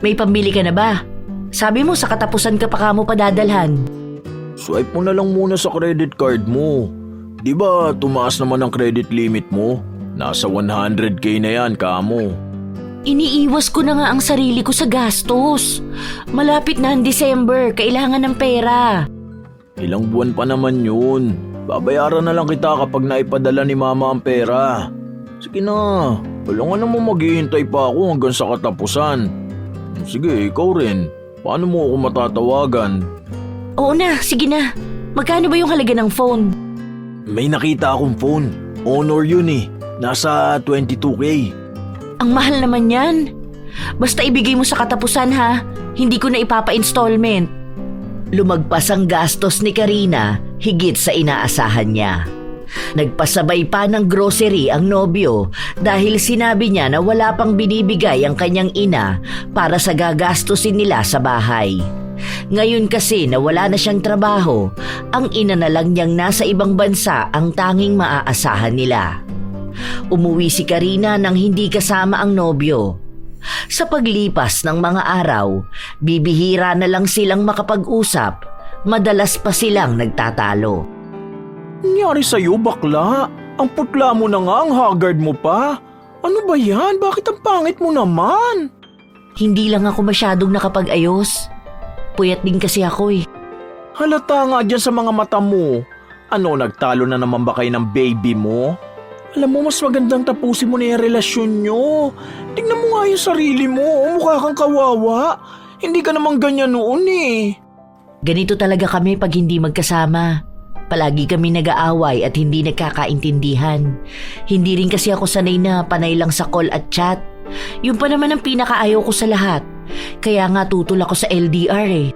May pambili ka na ba? Sabi mo sa katapusan ka pa kamo padadalhan. Swipe mo na lang muna sa credit card mo. Di ba tumaas naman ang credit limit mo? Nasa 100k na yan, kamo. Iniiwas ko na nga ang sarili ko sa gastos. Malapit na ang December, kailangan ng pera. Ilang buwan pa naman yun. Babayaran na lang kita kapag naipadala ni mama ang pera. Sige na, wala nga naman maghihintay pa ako hanggang sa katapusan. Sige, ikaw rin. Paano mo ako matatawagan? Oo na, sige na. Magkano ba yung halaga ng phone? May nakita akong phone. Honor yun eh. Nasa 22k. Ang mahal naman yan. Basta ibigay mo sa katapusan ha. Hindi ko na ipapa-installment. Lumagpas ang gastos ni Karina higit sa inaasahan niya. Nagpasabay pa ng grocery ang nobyo dahil sinabi niya na wala pang binibigay ang kanyang ina para sa gagastusin nila sa bahay. Ngayon kasi na wala na siyang trabaho, ang ina na lang niyang nasa ibang bansa ang tanging maaasahan nila. Umuwi si Karina nang hindi kasama ang nobyo. Sa paglipas ng mga araw, bibihira na lang silang makapag-usap, madalas pa silang nagtatalo. Nangyari sa'yo, bakla? Ang putla mo na nga, ang haggard mo pa. Ano ba yan? Bakit ang pangit mo naman? Hindi lang ako masyadong nakapag-ayos. Puyat din kasi ako eh. Halata nga dyan sa mga mata mo. Ano, nagtalo na naman ba kayo ng baby mo? Alam mo, mas magandang tapusin mo na yung relasyon nyo. Tingnan mo nga yung sarili mo. Mukha kang kawawa. Hindi ka naman ganyan noon eh. Ganito talaga kami pag hindi magkasama. Palagi kami nag-aaway at hindi nagkakaintindihan. Hindi rin kasi ako sanay na panay lang sa call at chat. Yun pa naman ang pinakaayaw ko sa lahat. Kaya nga tutol ako sa LDR eh.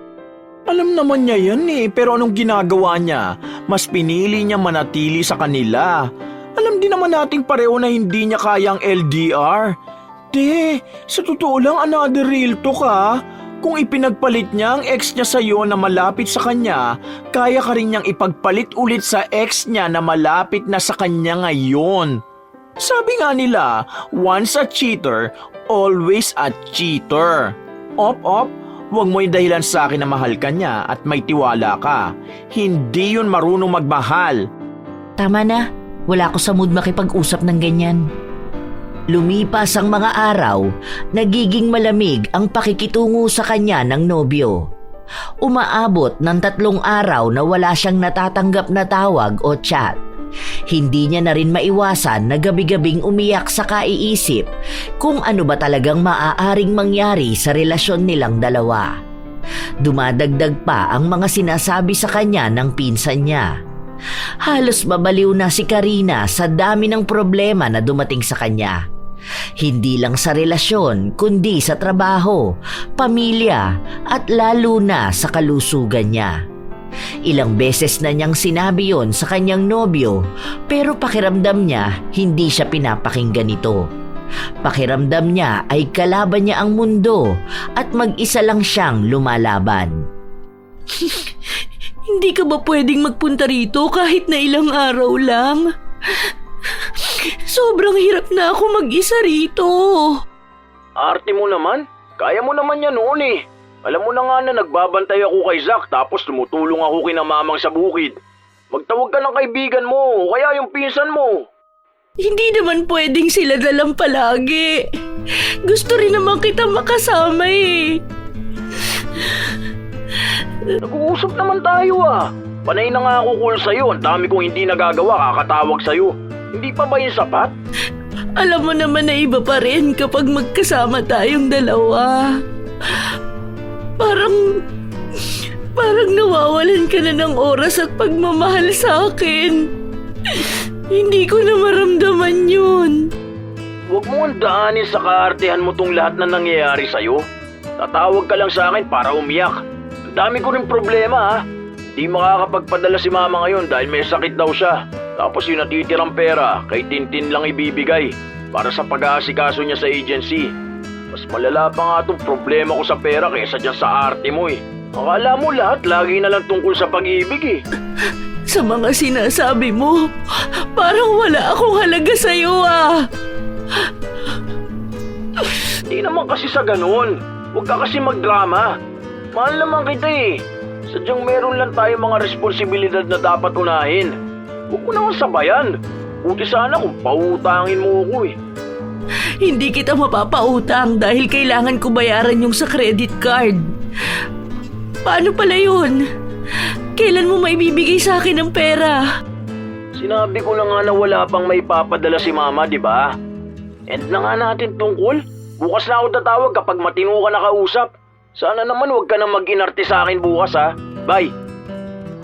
Alam naman niya yan eh, pero anong ginagawa niya? Mas pinili niya manatili sa kanila. Alam din naman nating pareho na hindi niya kayang LDR. Sa totoo lang, another real talk ha. Kung ipinagpalit niya ang ex niya sa'yo na malapit sa kanya, kaya ka rin niyang ipagpalit ulit sa ex niya na malapit na sa kanya ngayon. Sabi nga nila, once a cheater, always a cheater. Op, huwag mo yung dahilan sa akin na mahal ka niya at may tiwala ka. Hindi yun marunong magmahal. Tama na, wala ako sa mood makipag-usap ng ganyan. Lumipas ang mga araw, nagiging malamig ang pakikitungo sa kanya ng nobyo. Umaabot ng 3 araw na wala siyang natatanggap na tawag o chat. Hindi niya na rin maiwasan na gabi-gabing umiyak sa kaiisip kung ano ba talagang maaaring mangyari sa relasyon nilang dalawa. Dumadagdag pa ang mga sinasabi sa kanya ng pinsan niya. Halos babaliw na si Karina sa dami ng problema na dumating sa kanya. Hindi lang sa relasyon kundi sa trabaho, pamilya at lalo na sa kalusugan niya. Ilang beses na niyang sinabi yon sa kanyang nobyo pero pakiramdam niya hindi siya pinapakinggan nito. Pakiramdam niya ay kalaban niya ang mundo at mag-isa lang siyang lumalaban. Hindi ka ba pwedeng magpunta rito kahit na ilang araw lang? Sobrang hirap na ako mag-isa rito. Arte mo naman. Kaya mo naman yan noon eh. Alam mo na nga na nagbabantay ako kay Zack tapos tumutulong ako kina mamang sa bukid. Magtawag ka ng kaibigan mo o kaya yung pinsan mo. Hindi naman pwedeng sila dalang palagi. Gusto rin naman kita makasama eh. Nag-uusap naman tayo ah. Panay na nga ako call sa'yo. Ang dami kong hindi nagagawa kakatawag sa'yo. Hindi pa ba yung sapat? Alam mo naman na iba pa rin kapag magkasama tayong dalawa. Parang nawawalan ka na ng oras at pagmamahal sa akin. Hindi ko na maramdaman yun. Huwag mo andaanin sa kaartehan mo tong lahat na nangyayari sa'yo. Tatawag ka lang sa akin para umiyak. Ang dami ko rin problema ha. Di makakapagpadala si mama ngayon dahil may sakit daw siya. Tapos yung natitirang pera kay Tintin lang ibibigay para sa pag-aasikaso niya sa agency. Mas malala pa nga itong problema ko sa pera kaysa dyan sa arte mo eh. Akala mo lahat lagi na lang tungkol sa pag-ibig eh. Sa mga sinasabi mo, parang wala akong halaga sa'yo ah. Di naman kasi sa ganun. Huwag ka kasi magdrama. Mahal naman kita eh. Sadyang meron lang tayo mga responsibilidad na dapat unahin. Huwag mo naman sabayan. Buti sana kung pautangin mo ako eh. Hindi kita mapapautang dahil kailangan ko bayaran yung sa credit card. Paano pala yun? Kailan mo maibibigay sa akin ang pera? Sinabi ko na nga na wala pang may papadala si mama, di ba? End na nga natin tungkol. Bukas na ako tatawag kapag matino ka nakausap. Sana naman huwag ka na mag-inarte sa akin bukas ha. Bye!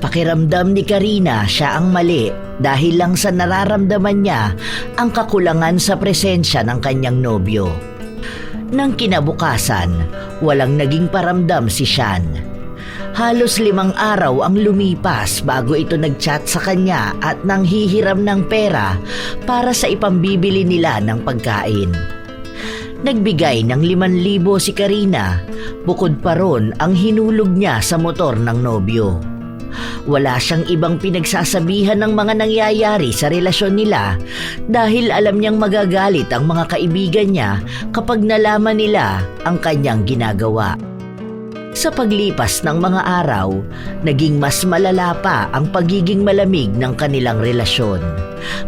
Pakiramdam ni Karina siya ang mali dahil lang sa nararamdaman niya ang kakulangan sa presensya ng kanyang nobyo. Nang kinabukasan, walang naging paramdam si Sean. Halos 5 araw ang lumipas bago ito nag-chat sa kanya at nanghihiram ng pera para sa ipambibili nila ng pagkain. Nagbigay ng 5,000 si Karina, bukod pa ron ang hinulog niya sa motor ng nobyo. Wala siyang ibang pinagsasabihan ng mga nangyayari sa relasyon nila dahil alam niyang magagalit ang mga kaibigan niya kapag nalaman nila ang kanyang ginagawa. Sa paglipas ng mga araw, naging mas malala pa ang pagiging malamig ng kanilang relasyon.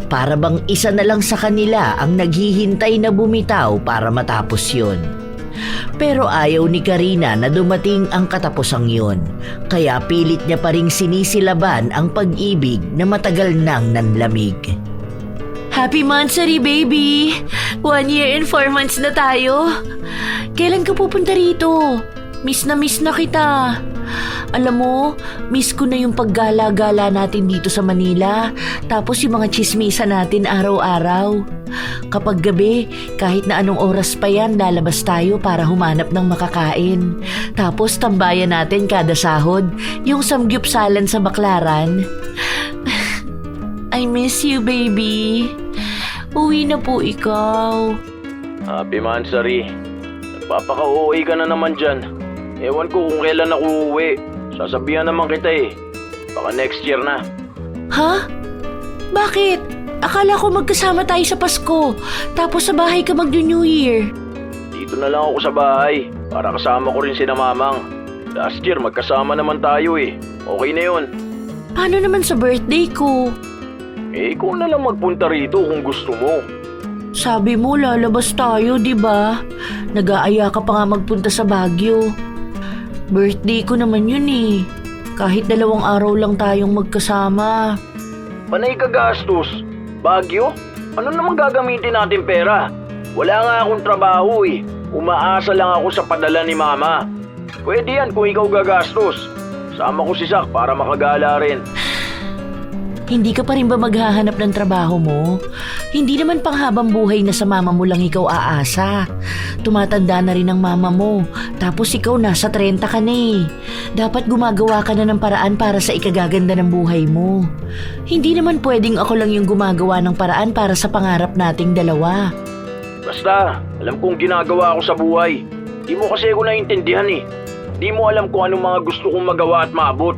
Para bang isa na lang sa kanila ang naghihintay na bumitaw para matapos yun. Pero ayaw ni Karina na dumating ang katapusang yun, kaya pilit niya pa ring sinisilaban ang pag-ibig na matagal nang nanlamig. Happy Mansari, baby! 1 year and 4 months na tayo. Kailan ka pupunta rito? Miss na kita. Alam mo, miss ko na yung paggala-gala natin dito sa Manila, tapos yung mga chismisa natin araw-araw. Kapag gabi, kahit na anong oras pa yan, lalabas tayo para humanap ng makakain. Tapos tambayan natin kada sahod, yung samgyupsalan sa Baklaran. I miss you, baby. Uwi na po ikaw. Happy Mansari. Nagpapaka-uwi ka na naman dyan. Ewan ko kung kailan ako uuwi. Sasabihan naman kita eh. Baka next year na. Ha? Bakit? Akala ko magkasama tayo sa Pasko. Tapos sa bahay ka mag-New Year. Dito na lang ako sa bahay. Para kasama ko rin si na Mamang. Last year magkasama naman tayo eh. Okay na yun. Paano naman sa birthday ko? Eh ikaw na lang magpunta rito kung gusto mo. Sabi mo lalabas tayo, di ba? Nag-aaya ka pa nga magpunta sa Baguio. Birthday ko naman yun eh. Kahit 2 araw lang tayong magkasama. Panay ka gastos. Baguio? Ano naman gagamitin natin pera? Wala nga akong trabaho eh. Umaasa lang ako sa padala ni Mama. Pwede yan kung ikaw gagastos. Sama ko si Zach para makagala rin. Hindi ka pa rin ba maghahanap ng trabaho mo? Hindi naman panghabang buhay na sa mama mo lang ikaw aasa. Tumatanda na rin ang mama mo. Tapos ikaw nasa 30 ka na eh. Dapat gumagawa ka na ng paraan para sa ikagaganda ng buhay mo. Hindi naman pwedeng ako lang yung gumagawa ng paraan para sa pangarap nating dalawa. Basta, alam kong ginagawa ko sa buhay. Di mo kasi ako naiintindihan eh. Di mo alam kung anong mga gusto kong magawa at maabot.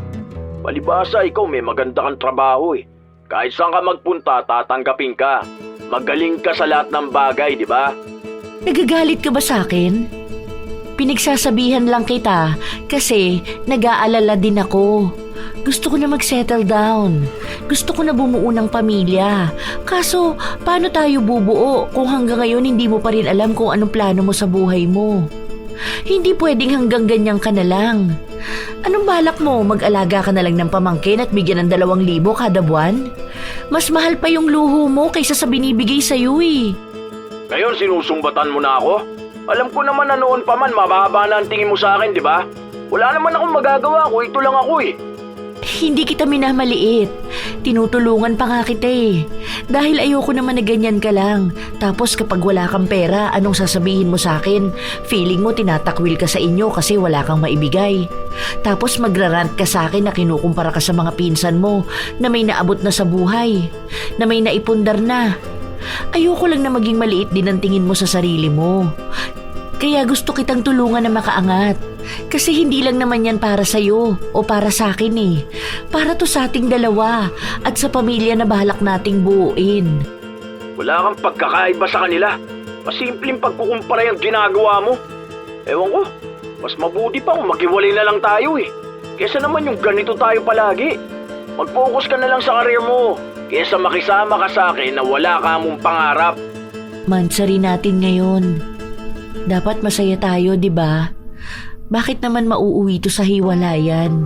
Palibasa, ikaw may maganda kang trabaho eh. Kahit saan ka magpunta, tatanggapin ka. Magaling ka sa lahat ng bagay, di ba? Nagagalit ka ba sa akin? Pinagsasabihan lang kita kasi nag-aalala din ako. Gusto ko na mag-settle down. Gusto ko na bumuo ng pamilya. Kaso, paano tayo bubuo kung hanggang ngayon hindi mo pa rin alam kung anong plano mo sa buhay mo? Hindi pwedeng hanggang ganyan ka na lang. Anong balak mo? Mag-alaga ka na lang ng pamangkin at bigyan ng 2,000 kada buwan? Mas mahal pa yung luho mo kaysa sa binibigay sa'yo eh. Ngayon sinusumbatan mo na ako? Alam ko naman na noon pa man mababa na ang tingin mo sa akin, di ba? Wala naman akong magagawa kung ito lang ako eh. Hindi kita minamaliit. Tinutulungan pa nga kita eh. Dahil ayoko naman na ganyan ka lang. Tapos kapag wala kang pera, anong sasabihin mo sa akin? Feeling mo tinatakwil ka sa inyo kasi wala kang maibigay. Tapos magrarant ka sa akin na kinukumpara ka sa mga pinsan mo na may naabot na sa buhay, na may naipundar na. Ayoko lang na maging maliit din ang tingin mo sa sarili mo. Kaya gusto kitang tulungan na makaangat. Kasi hindi lang naman yan para sa'yo o para sa akin eh. Para to sa ating dalawa at sa pamilya na balak nating buuin. Wala kang pagkakaiba sa kanila. Masimpleng pagkukumpara yung ginagawa mo. Ewan ko, mas mabuti pa kung maghiwalay na lang tayo eh. Kesa naman yung ganito tayo palagi. Mag-focus ka na lang sa karir mo. Kesa makisama ka sa akin na wala ka mong pangarap. Mansari natin ngayon. Dapat masaya tayo, di ba? Bakit naman mauuwi to sa hiwalayan?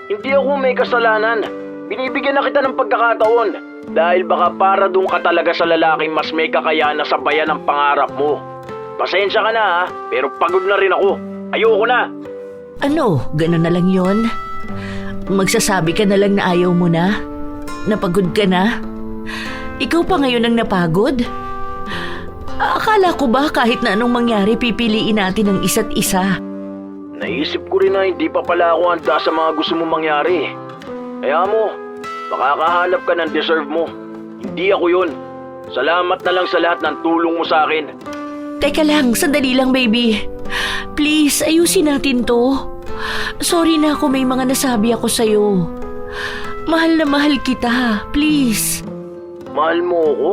Hindi ako may kasalanan. Binibigyan na kita ng pagkakataon. Dahil baka para doon ka talaga sa lalaking mas may kakayahan na sabayan ang pangarap mo. Pasensya ka na ha, pero pagod na rin ako. Ayoko na. Ano, gano'n na lang yon? Magsasabi ka na lang na ayaw mo na? Napagod ka na? Ikaw pa ngayon ang napagod? Akala ko ba kahit na anong mangyari pipiliin natin ang isa't isa? naisip ko rin na hindi pa pala ako handa sa mga gusto mong mangyari. Kaya mo, makakahanap ka ng deserve mo. Hindi ako yun. Salamat na lang sa lahat ng tulong mo sa akin. Teka lang, sandali lang baby. Please, ayusin natin to. Sorry na kung may mga nasabi ako sa'yo. Mahal na mahal kita, please. Mahal mo ako?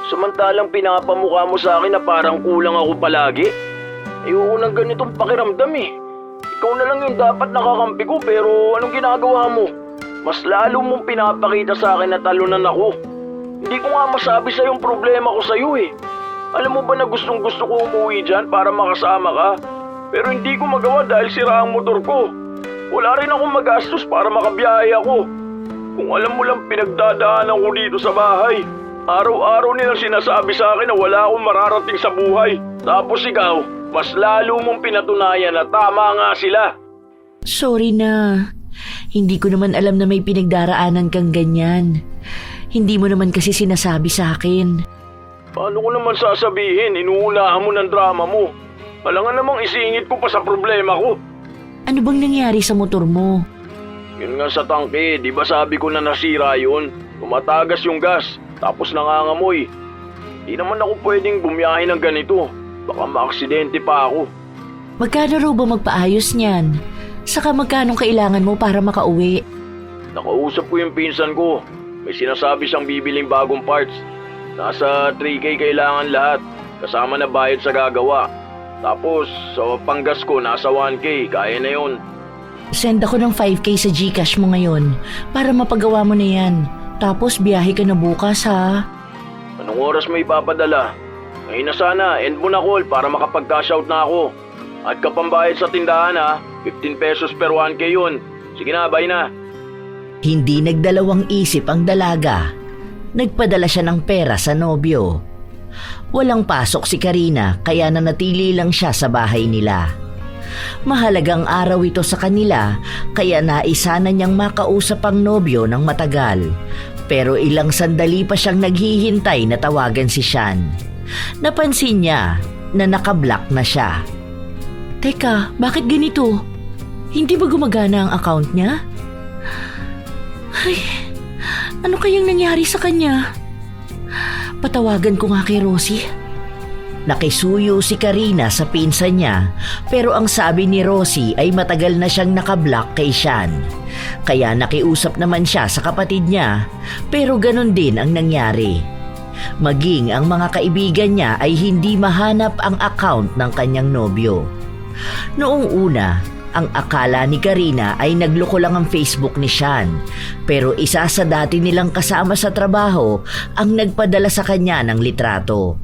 Samantalang pinapamukha mo sa akin na parang kulang ako palagi. Ayoko ng ganitong pakiramdam eh. Ikaw na lang yung dapat nakakampi ko pero anong ginagawa mo? Mas lalo mong pinapakita sa akin na talunan ako. Hindi ko nga masabi sa yung problema ko sa'yo eh. Alam mo ba na gustong gusto ko umuwi dyan para makasama ka? Pero hindi ko magawa dahil sira ang motor ko. Wala rin akong magastos para makabiyahe ako. Kung alam mo lang pinagdadaanan ko dito sa bahay. Araw-araw nilang sinasabi sa akin na wala akong mararating sa buhay. Tapos ikaw, mas lalo mong pinatunayan na tama nga sila. Sorry na. Hindi ko naman alam na may pinagdaraanan kang ganyan. Hindi mo naman kasi sinasabi sa akin. Paano ko naman sasabihin? Inuulaan mo ng drama mo. Alangan namang isingit ko pa sa problema ko. Ano bang nangyari sa motor mo? Yun nga sa tangke, di ba sabi ko na nasira yun? Tumatagas yung gas, tapos nangangamoy. Di naman ako pwedeng bumiyahe ng ganito. Baka maaksidente pa ako. Magkano raw ba magpaayos niyan? Saka magkano kailangan mo para makauwi? Nakausap ko yung pinsan ko. May sinasabi siyang bibiling bagong parts. Nasa 3K kailangan lahat, kasama na bayad sa gagawa. Tapos sa panggas ko nasa 1K, kaya na yun. Send ako ng 5K sa GCash mo ngayon para mapagawa mo na yan. Tapos biyahe ka na bukas ha. Anong oras mo ipapadala? Ngayon na sana, end mo na call para makapag-cash out na ako. At kapambayad sa tindahan ha, 15 pesos per 1K yun. Sige na, bye na. Hindi nagdalawang isip ang dalaga. Nagpadala siya ng pera sa nobyo. Walang pasok si Karina kaya nanatili lang siya sa bahay nila. Mahalagang araw ito sa kanila kaya naisana niyang makausap ang nobyo ng matagal. Pero ilang sandali pa siyang naghihintay na tawagan si Sean. Napansin niya na nakablock na siya. Teka, bakit ganito? Hindi ba gumagana ang account niya? Ay, ano kayang nangyari sa kanya? Patawagan ko nga kay Rosie. Nakisuyo si Karina sa pinsan niya pero ang sabi ni Rosie ay matagal na siyang nakablock kay Sean. Kaya nakiusap naman siya sa kapatid niya pero ganun din ang nangyari. Maging ang mga kaibigan niya ay hindi mahanap ang account ng kanyang nobyo. Noong una, ang akala ni Karina ay nagloko lang ang Facebook ni Sean pero isa sa dati nilang kasama sa trabaho ang nagpadala sa kanya ng litrato.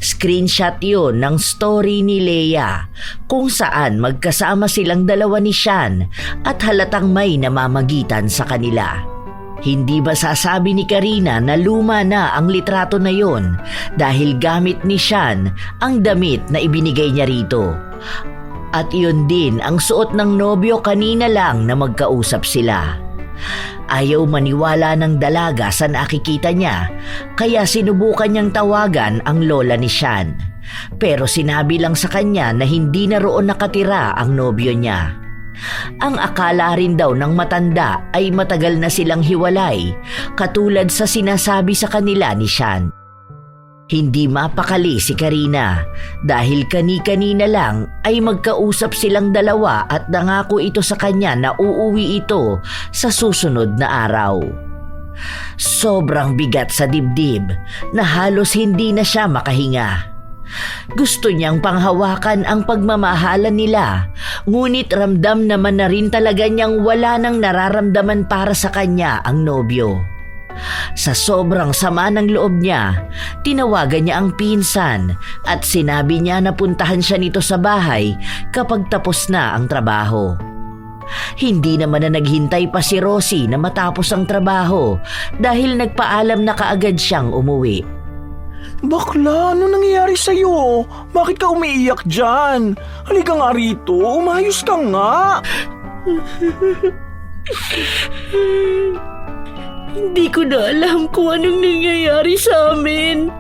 Screenshot yun ng story ni Leia kung saan magkasama silang dalawa ni Sean at halatang may namamagitan sa kanila. Hindi ba sasabi ni Karina na luma na ang litrato na yon dahil gamit ni Sean ang damit na ibinigay niya rito? At yun din ang suot ng nobyo kanina lang na magkausap sila. Ayaw maniwala ng dalaga sa nakikita niya kaya sinubukan niyang tawagan ang lola ni Sean. Pero sinabi lang sa kanya na hindi na roon nakatira ang nobyo niya. Ang akala rin daw ng matanda ay matagal na silang hiwalay katulad sa sinasabi sa kanila ni Sean. Hindi mapakali si Karina dahil kani-kanina lang ay magkausap silang dalawa at nangako ito sa kanya na uuwi ito sa susunod na araw. Sobrang bigat sa dibdib na halos hindi na siya makahinga. Gusto niyang panghawakan ang pagmamahalan nila, ngunit ramdam naman na rin talaga niyang wala nang nararamdaman para sa kanya ang nobyo. Sa sobrang sama ng loob niya, tinawagan niya ang pinsan at sinabi niya na puntahan siya nito sa bahay kapag tapos na ang trabaho. Hindi naman na naghintay pa si Rosie na matapos ang trabaho dahil nagpaalam na kaagad siyang umuwi. Bakla, ano nangyayari sa'yo? Bakit ka umiiyak dyan? Halika nga rito, umayos ka nga. Hindi ko na alam kung anong nangyayari sa amin.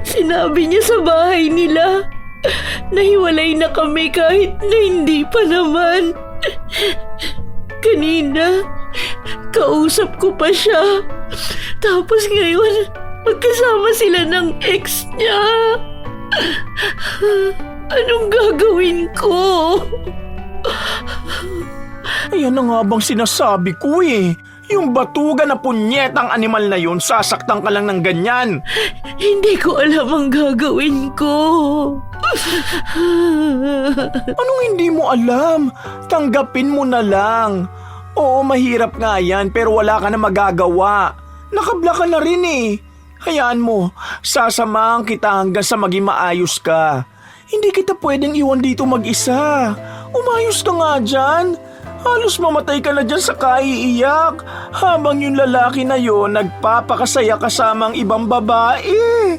Sinabi niya sa bahay nila Nahiwalay na kami kahit na hindi pa naman. Kanina, kausap ko pa siya. Tapos ngayon, magkasama sila ng ex niya. Anong gagawin ko? Ayan na nga bang sinasabi ko eh. Yung batuga na punyetang animal na yun, sasaktan ka lang ng ganyan. Hindi ko alam ang gagawin ko. Anong hindi mo alam? Tanggapin mo na lang. Oo, mahirap nga yan pero wala ka na magagawa. Nakabla ka na rin eh. Hayaan mo, sasamahan kita hanggang sa maging maayos ka. Hindi kita pwedeng iwan dito mag-isa. Umayos ka nga dyan. Halos mamatay ka na dyan sa kaiiyak habang yung lalaki na yon nagpapakasaya kasamang ibang babae.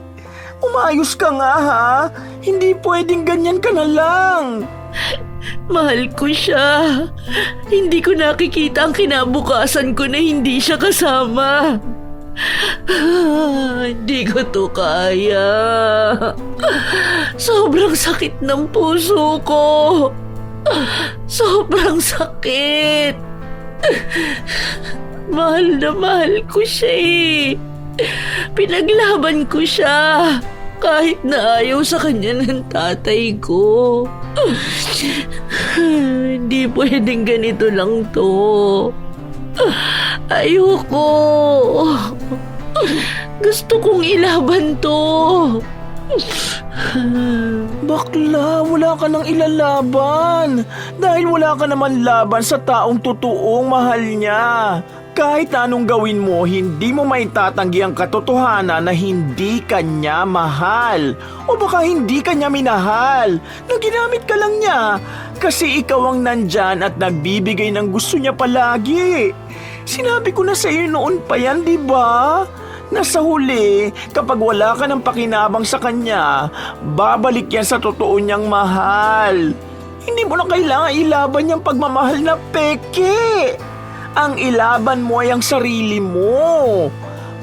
Umayos ka nga ha. Hindi pwedeng ganyan ka na lang. Mahal ko siya. Hindi ko nakikita ang kinabukasan ko na hindi siya kasama. Hindi ko to kaya. Sobrang sakit ng puso ko. Sobrang sakit. Mahal na mahal ko siya eh. Pinaglaban ko siya kahit na ayaw sa kanya ng tatay ko. Hindi pwedeng ganito lang to. Ayoko. Gusto kong ilaban to. Bakla, wala ka nang ilalaban. Dahil wala ka naman laban sa taong totoong mahal niya. Kahit anong gawin mo, hindi mo maitatanggi ang katotohanan na hindi ka niya mahal. O baka hindi ka niya minahal. Naginamit ka lang niya. Kasi ikaw ang nandyan at nagbibigay ng gusto niya palagi. Sinabi ko na sa iyo noon pa yan, di ba? Nasa huli, kapag wala ka ng pakinabang sa kanya, babalik yan sa totoo niyang mahal. Hindi mo na kailangan ilaban yung pagmamahal na peke. Ang ilaban mo ay ang sarili mo.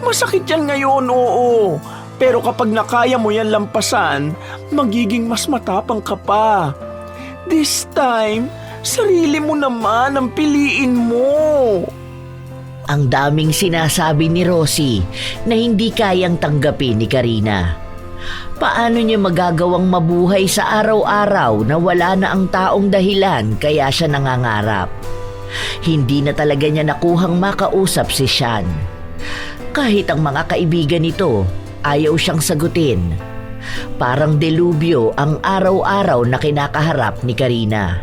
Masakit yan ngayon, oo. Pero kapag nakaya mo yan lampasan, magiging mas matapang ka pa. This time, sarili mo naman ang piliin mo. Ang daming sinasabi ni Rosie na hindi kayang tanggapin ni Karina. Paano niya magagawang mabuhay sa araw-araw na wala na ang taong dahilan kaya siya nangangarap? Hindi na talaga niya nakuhang makausap si Sean. Kahit ang mga kaibigan nito, ayaw siyang sagutin. Parang delubyo ang araw-araw na kinakaharap ni Karina.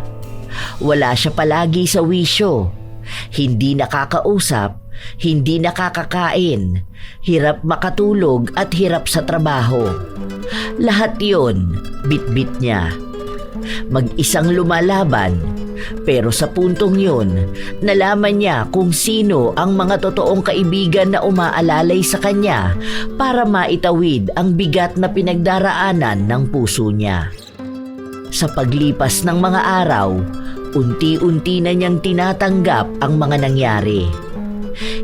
Wala siya palagi sa wisyo. Hindi nakakausap, hindi nakakakain, hirap makatulog at hirap sa trabaho. Lahat yon bit-bit niya. Mag-isang lumalaban, pero sa puntong yun, nalaman niya kung sino ang mga totoong kaibigan na umaalalay sa kanya para maitawid ang bigat na pinagdaraanan ng puso niya. Sa paglipas ng mga araw, unti-unti na niyang tinatanggap ang mga nangyari.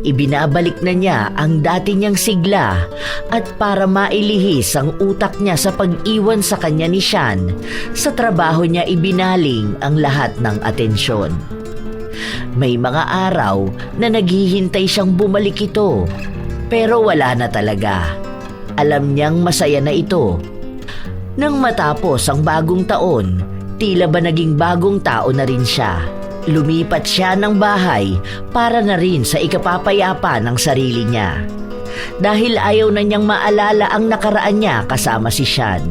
Ibinabalik na niya ang dati niyang sigla at para mailihis ang utak niya sa pag-iwan sa kanya ni Sean, sa trabaho niya ibinaling ang lahat ng atensyon. May mga araw na naghihintay siyang bumalik ito, pero wala na talaga. Alam niyang masaya na ito. Nang matapos ang bagong taon, tila ba naging bagong tao na rin siya. Lumipat siya ng bahay para na rin sa ikapapayapa ng sarili niya. Dahil ayaw na niyang maalala ang nakaraan niya kasama si Sean.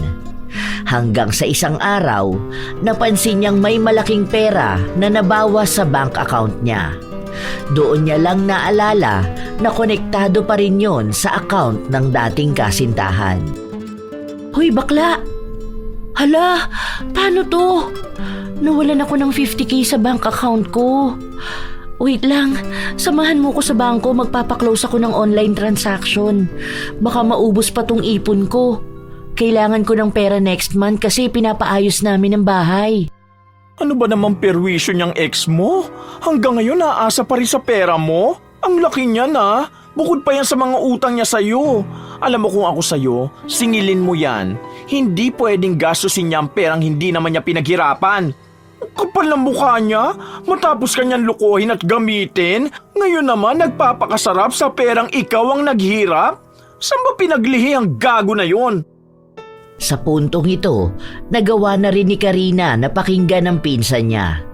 Hanggang sa isang araw, napansin niyang may malaking pera na nabawas sa bank account niya. Doon niya lang naalala na konektado pa rin yon sa account ng dating kasintahan. Hoy bakla! Hala, paano to? Nawalan ako ng 50k sa bank account ko. Wait lang, samahan mo ko sa bangko, magpapaklose ako ng online transaction. Baka maubos pa tong ipon ko. Kailangan ko ng pera next month kasi pinapaayos namin ang bahay. Ano ba namang perwisyo niyang ex mo? Hanggang ngayon naasa pa rin sa pera mo? Ang laki niya na. Bukod pa yan sa mga utang niya sa'yo. Alam mo kung ako sa'yo, singilin mo yan. Hindi pwedeng gastusin niya ang perang hindi naman niya pinaghirapan. Ang kapal ng mukha niya, matapos kanyang lukuhin at gamitin, ngayon naman nagpapakasarap sa perang ikaw ang naghirap? Saan ba pinaglihi ang gago na yon? Sa puntong ito, nagawa na rin ni Karina na pakinggan ang pinsan niya.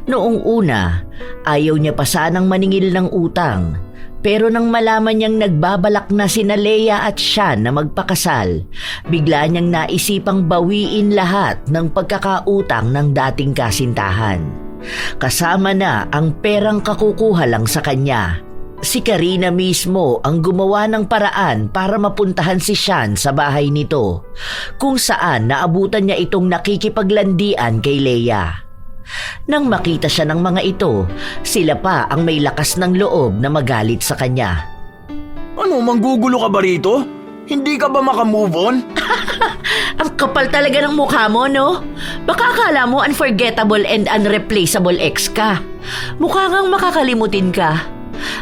Noong una, ayaw niya pa sanang maningil ng utang. Pero nang malaman niyang nagbabalak na sina Leia at Sean na magpakasal, bigla niyang naisipang bawiin lahat ng pagkakautang ng dating kasintahan. Kasama na ang perang kakukuha lang sa kanya. Si Karina mismo ang gumawa ng paraan para mapuntahan si Sean sa bahay nito, kung saan naabutan niya itong nakikipaglandian kay Leia. Nang makita siya ng mga ito, sila pa ang may lakas ng loob na magalit sa kanya. Ano, manggugulo ka ba rito? Hindi ka ba makamove on? Ang kapal talaga ng mukha mo, no? Baka akala mo unforgettable and unreplaceable ex ka. Mukha ngang makakalimutin ka.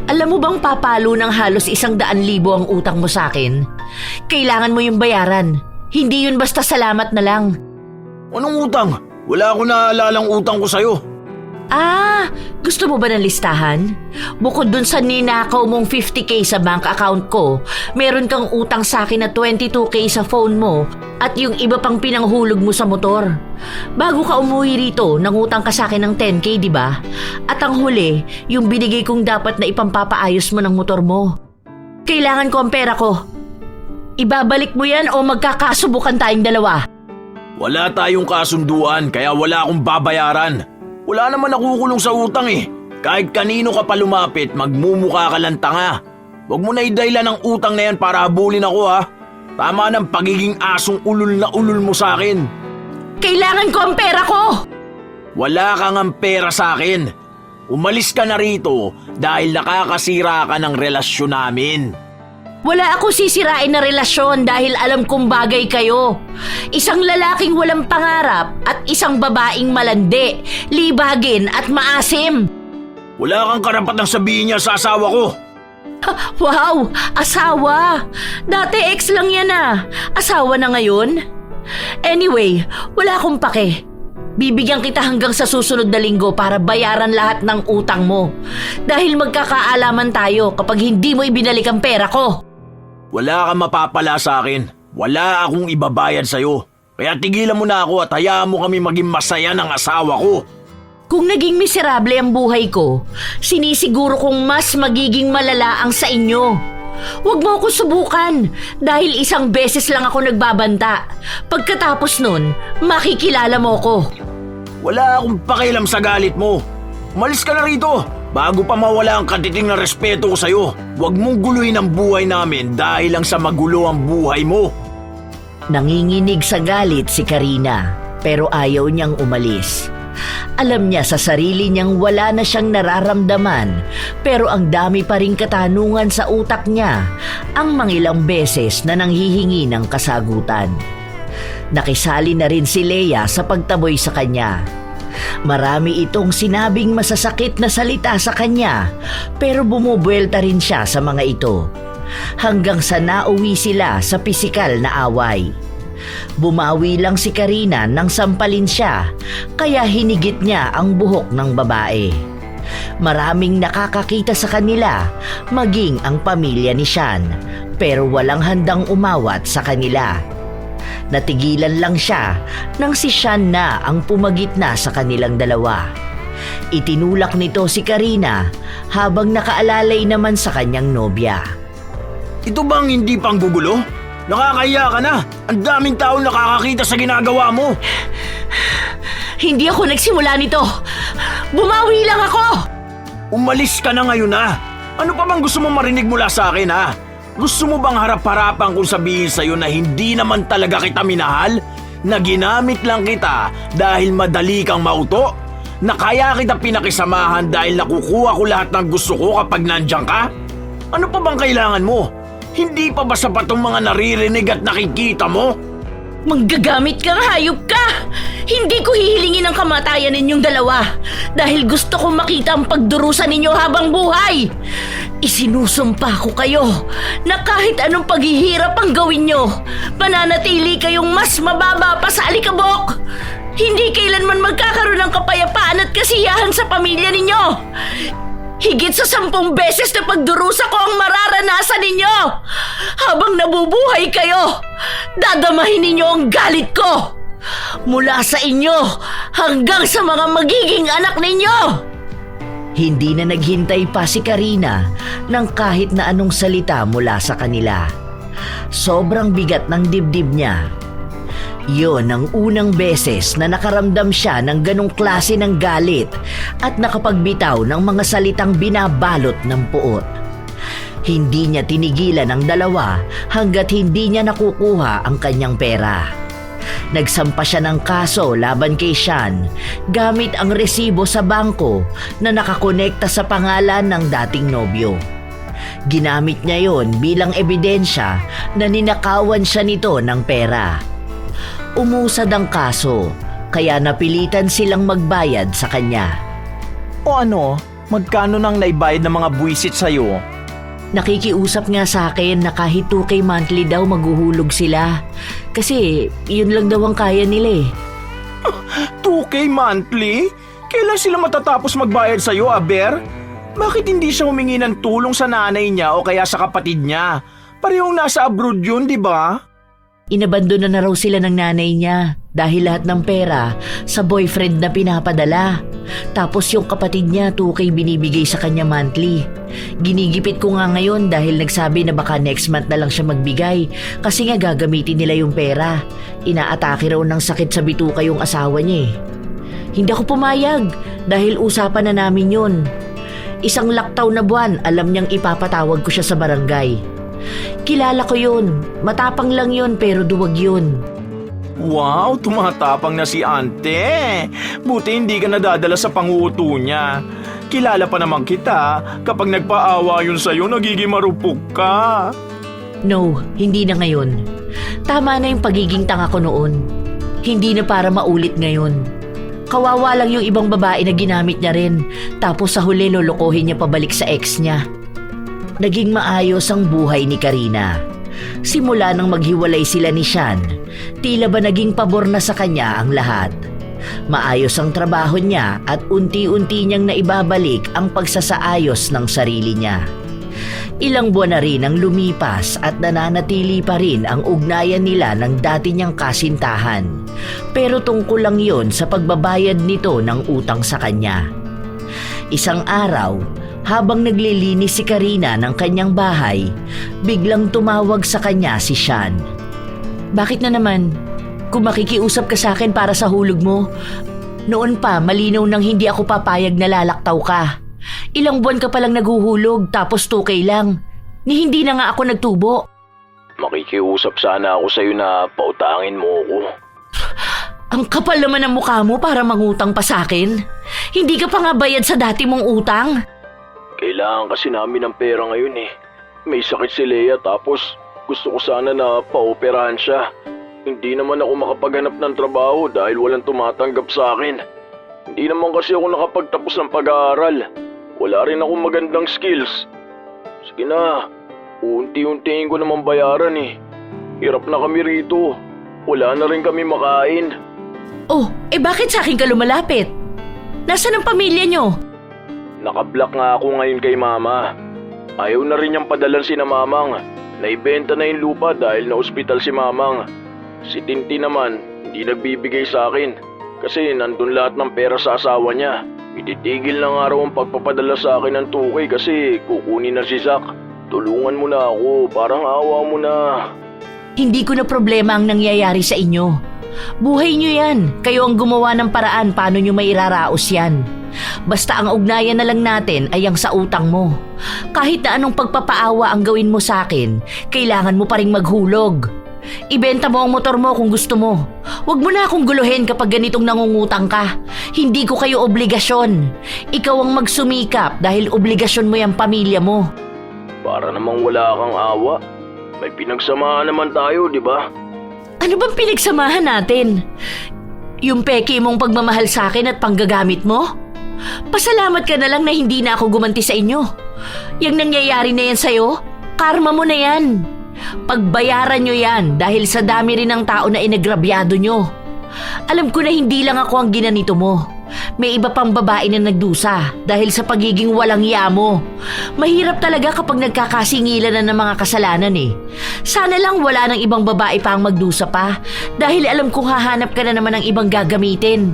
Alam mo bang papalo ng halos 100,000 ang utang mo sa akin? Kailangan mo yung bayaran. Hindi yun basta salamat na lang. Anong utang? Wala akong naalalang utang ko sa'yo. Ah, gusto mo ba ng listahan? Bukod dun sa ninakaw mong 50k sa bank account ko, meron kang utang sa akin na 22k sa phone mo at yung iba pang pinanghulog mo sa motor. Bago ka umuwi rito, nangutang ka sa akin ng 10k, di ba? At ang huli, yung binigay kong dapat na ipampapaayos mo ng motor mo. Kailangan ko ang pera ko. Ibabalik mo yan o magkakasubukan tayong dalawa. Wala tayong kasunduan kaya wala akong babayaran. Wala naman nakukulong sa utang eh. Kahit kanino ka pa lumapit, magmumukha ka lang tanga. Huwag mo na idaylan ng utang na yan para habulin ako ha. Tama ng pagiging asong ulul na ulul mo sa akin. Kailangan ko ang pera ko! Wala kang ang pera sa akin. Umalis ka na rito dahil nakakasira ka ng relasyon namin. Wala ako sisirain na relasyon dahil alam kong bagay kayo. Isang lalaking walang pangarap at isang babaeng malandi, libagin at maasim. Wala kang karapatang sabihin niya sa asawa ko. Wow! Asawa! Dati ex lang yan ah. Asawa na ngayon? Anyway, wala akong pake. Bibigyan kita hanggang sa susunod na linggo para bayaran lahat ng utang mo. Dahil magkakaalaman tayo kapag hindi mo ibinalik ang pera ko. Wala kang mapapala sa akin. Wala akong ibabayad sa'yo. Kaya tigilan mo na ako at hayaan mo kami maging masaya ng asawa ko. Kung naging miserable ang buhay ko, sinisiguro kong mas magiging malala ang sa inyo. Huwag mo ako subukan dahil isang beses lang ako nagbabanta. Pagkatapos nun, makikilala mo ko. Wala akong pakialam sa galit mo. Umalis ka na rito bago pa mawala ang katiting na respeto ko sa'yo. Huwag mong guluhin ang buhay namin dahil lang sa magulo ang buhay mo. Nanginginig sa galit si Karina, pero ayaw niyang umalis. Alam niya sa sarili niyang wala na siyang nararamdaman, pero ang dami pa ring katanungan sa utak niya ang mangilang beses na nanghihingi ng kasagutan. Nakisali na rin si Leia sa pagtaboy sa kanya. Marami itong sinabing masasakit na salita sa kanya, pero bumubuelta rin siya sa mga ito. Hanggang sa nauwi sila sa pisikal na away. Bumawi lang si Karina nang sampalin siya, kaya hinigit niya ang buhok ng babae. Maraming nakakakita sa kanila, maging ang pamilya ni Sean, pero walang handang umawat sa kanila. Natigilan lang siya nang si Sean na ang pumagitna sa kanilang dalawa. Itinulak nito si Karina habang nakaalalay naman sa kanyang nobya. Ito bang hindi pang gugulo? Nakakahiya ka na. Ang daming taong nakakakita sa ginagawa mo. Hindi ako nagsimula nito. Bumawi lang ako! Umalis ka na ngayon ha. Ano pa bang gusto mo marinig mula sa akin ha? Gusto mo bang harap-harapan kung sabihin sa'yo na hindi naman talaga kita minahal? Na ginamit lang kita dahil madali kang mauto? Na kaya kita pinakisamahan dahil nakukuha ko lahat ng gusto ko kapag nandiyan ka? Ano pa bang kailangan mo? Hindi pa ba sapat ang mga naririnig at nakikita mo? Manggagamit kang hayop ka! Hindi ko hihilingin ang kamatayan ninyong dalawa dahil gusto ko makita ang pagdurusa ninyo habang buhay. Isinusumpa ko kayo na kahit anong paghihirap ang gawin nyo, mananatili kayong mas mababa pa sa alikabok. Hindi kailanman magkakaroon ng kapayapaan at kasiyahan sa pamilya ninyo. Higit sa 10 beses na pagdurusa ko ang mararanasan ninyo. Habang nabubuhay kayo, dadamahin ninyo ang galit ko. Mula sa inyo hanggang sa mga magiging anak ninyo. Hindi na naghintay pa si Karina ng kahit na anong salita mula sa kanila. Sobrang bigat ng dibdib niya. Yon ang unang beses na nakaramdam siya ng ganong klase ng galit at nakapagbitaw ng mga salitang binabalot ng puot. Hindi niya tinigilan ang dalawa hanggat hindi niya nakukuha ang kanyang pera. Nagsampa siya ng kaso laban kay Sean gamit ang resibo sa bangko na nakakonekta sa pangalan ng dating nobyo. Ginamit niya yon bilang ebidensya na ninakawan siya nito ng pera. Umusad ang kaso, kaya napilitan silang magbayad sa kanya. O ano, magkano nang naibayad ng mga buwisit sa'yo? Nakikiusap nga sa akin na kahit 2K monthly daw maghuhulog sila. Kasi yun lang daw ang kaya nila eh. 2K monthly? Kailan sila matatapos magbayad sa'yo, Aber? Bakit hindi siya humingi ng tulong sa nanay niya o kaya sa kapatid niya? Parehong nasa abroad yun, di ba? Inabandona na raw sila ng nanay niya dahil lahat ng pera sa boyfriend na pinapadala. Tapos yung kapatid niya 2K binibigay sa kanya monthly. Ginigipit ko nga ngayon dahil nagsabi na baka next month na lang siya magbigay kasi nga gagamitin nila yung pera. Inaatake raw ng sakit sa bituka yung asawa niya eh. Hindi ako pumayag dahil usapan na namin yun. Isang laktaw na buwan alam niyang ipapatawag ko siya sa barangay. Kilala ko yun. Matapang lang yun pero duwag yun. Wow, tumatapang na si Ante. Buti hindi ka nadadala sa panguuto niya. Kilala pa naman kita. Kapag nagpaawa yun sa'yo, nagiging marupok ka. No, hindi na ngayon. Tama na yung pagiging tanga ko noon. Hindi na para maulit ngayon. Kawawa lang yung ibang babae na ginamit niya rin. Tapos sa huli lolokohin niya pabalik sa ex niya. Naging maayos ang buhay ni Karina. Simula nang maghiwalay sila ni Sean, tila ba naging pabor na sa kanya ang lahat. Maayos ang trabaho niya at unti-unti niyang naibabalik ang pagsasaayos ng sarili niya. Ilang buwan na rin ang lumipas at nananatili pa rin ang ugnayan nila ng dati niyang kasintahan. Pero tungkol lang yon sa pagbabayad nito ng utang sa kanya. Isang araw, habang naglilinis si Karina ng kanyang bahay, biglang tumawag sa kanya si Sean. Bakit na naman? Kung makikiusap ka sa akin para sa hulog mo, noon pa malinaw nang hindi ako papayag na lalaktaw ka. Ilang buwan ka palang naghuhulog tapos 2K lang. Ni hindi na nga ako nagtubo. Makikiusap sana ako sa'yo na pautangin mo ako. Ang kapal naman ng mukha mo para mangutang pa sa akin. Hindi ka pa nga bayad sa dati mong utang. Kailangan kasi namin ng pera ngayon eh. May sakit si Leia tapos gusto ko sana na paoperahan siya. Hindi naman ako makapaghanap ng trabaho dahil walang tumatanggap sa akin. Hindi naman kasi ako nakapagtapos ng pag-aaral. Wala rin akong magandang skills. Sige na, unti-untiin ko naman bayaran eh. Hirap na kami rito. Wala na rin kami makain. Oh, bakit sa akin ka lumalapit? Nasaan ang pamilya nyo? Nakablock nga ako ngayon kay Mama. Ayaw na rin niyang padalan si na Mamang. Naibenta na yung lupa dahil na-ospital si Mamang. Si Tinti naman, hindi nagbibigay sa akin. Kasi nandun lahat ng pera sa asawa niya. Ititigil na nga raw ang pagpapadala sa akin ng 2K kasi kukunin na si Zach. Tulungan mo na ako, parang awa mo na. Hindi ko na problema ang nangyayari sa inyo. Buhay nyo yan. Kayo ang gumawa ng paraan paano nyo mairaraos yan. Basta ang ugnayan na lang natin ay ang sa utang mo. Kahit na anong pagpapaawa ang gawin mo sa akin, kailangan mo pa ring maghulog. Ibenta mo ang motor mo kung gusto mo. Huwag mo na akong guluhin kapag ganitong nangungutang ka. Hindi ko kayo obligasyon. Ikaw ang magsumikap dahil obligasyon mo yung pamilya mo. Para namang wala kang awa. May pinagsamahan naman tayo, di ba? Ano bang pinagsamahan natin? Yung peke mong pagmamahal sa akin at panggagamit mo? Pasalamat ka na lang na hindi na ako gumanti sa inyo. Yung nangyayari na yan sa'yo, karma mo na yan. Pagbayaran nyo yan dahil sa dami rin ng tao na inagrabyado nyo. Alam ko na hindi lang ako ang ginanito mo. May iba pang babae na nagdusa dahil sa pagiging walang iya mo. Mahirap talaga kapag nagkakasingilan na ng mga kasalanan eh. Sana lang wala ng ibang babae pa ang magdusa pa dahil alam kong hahanap ka na naman ng ibang gagamitin.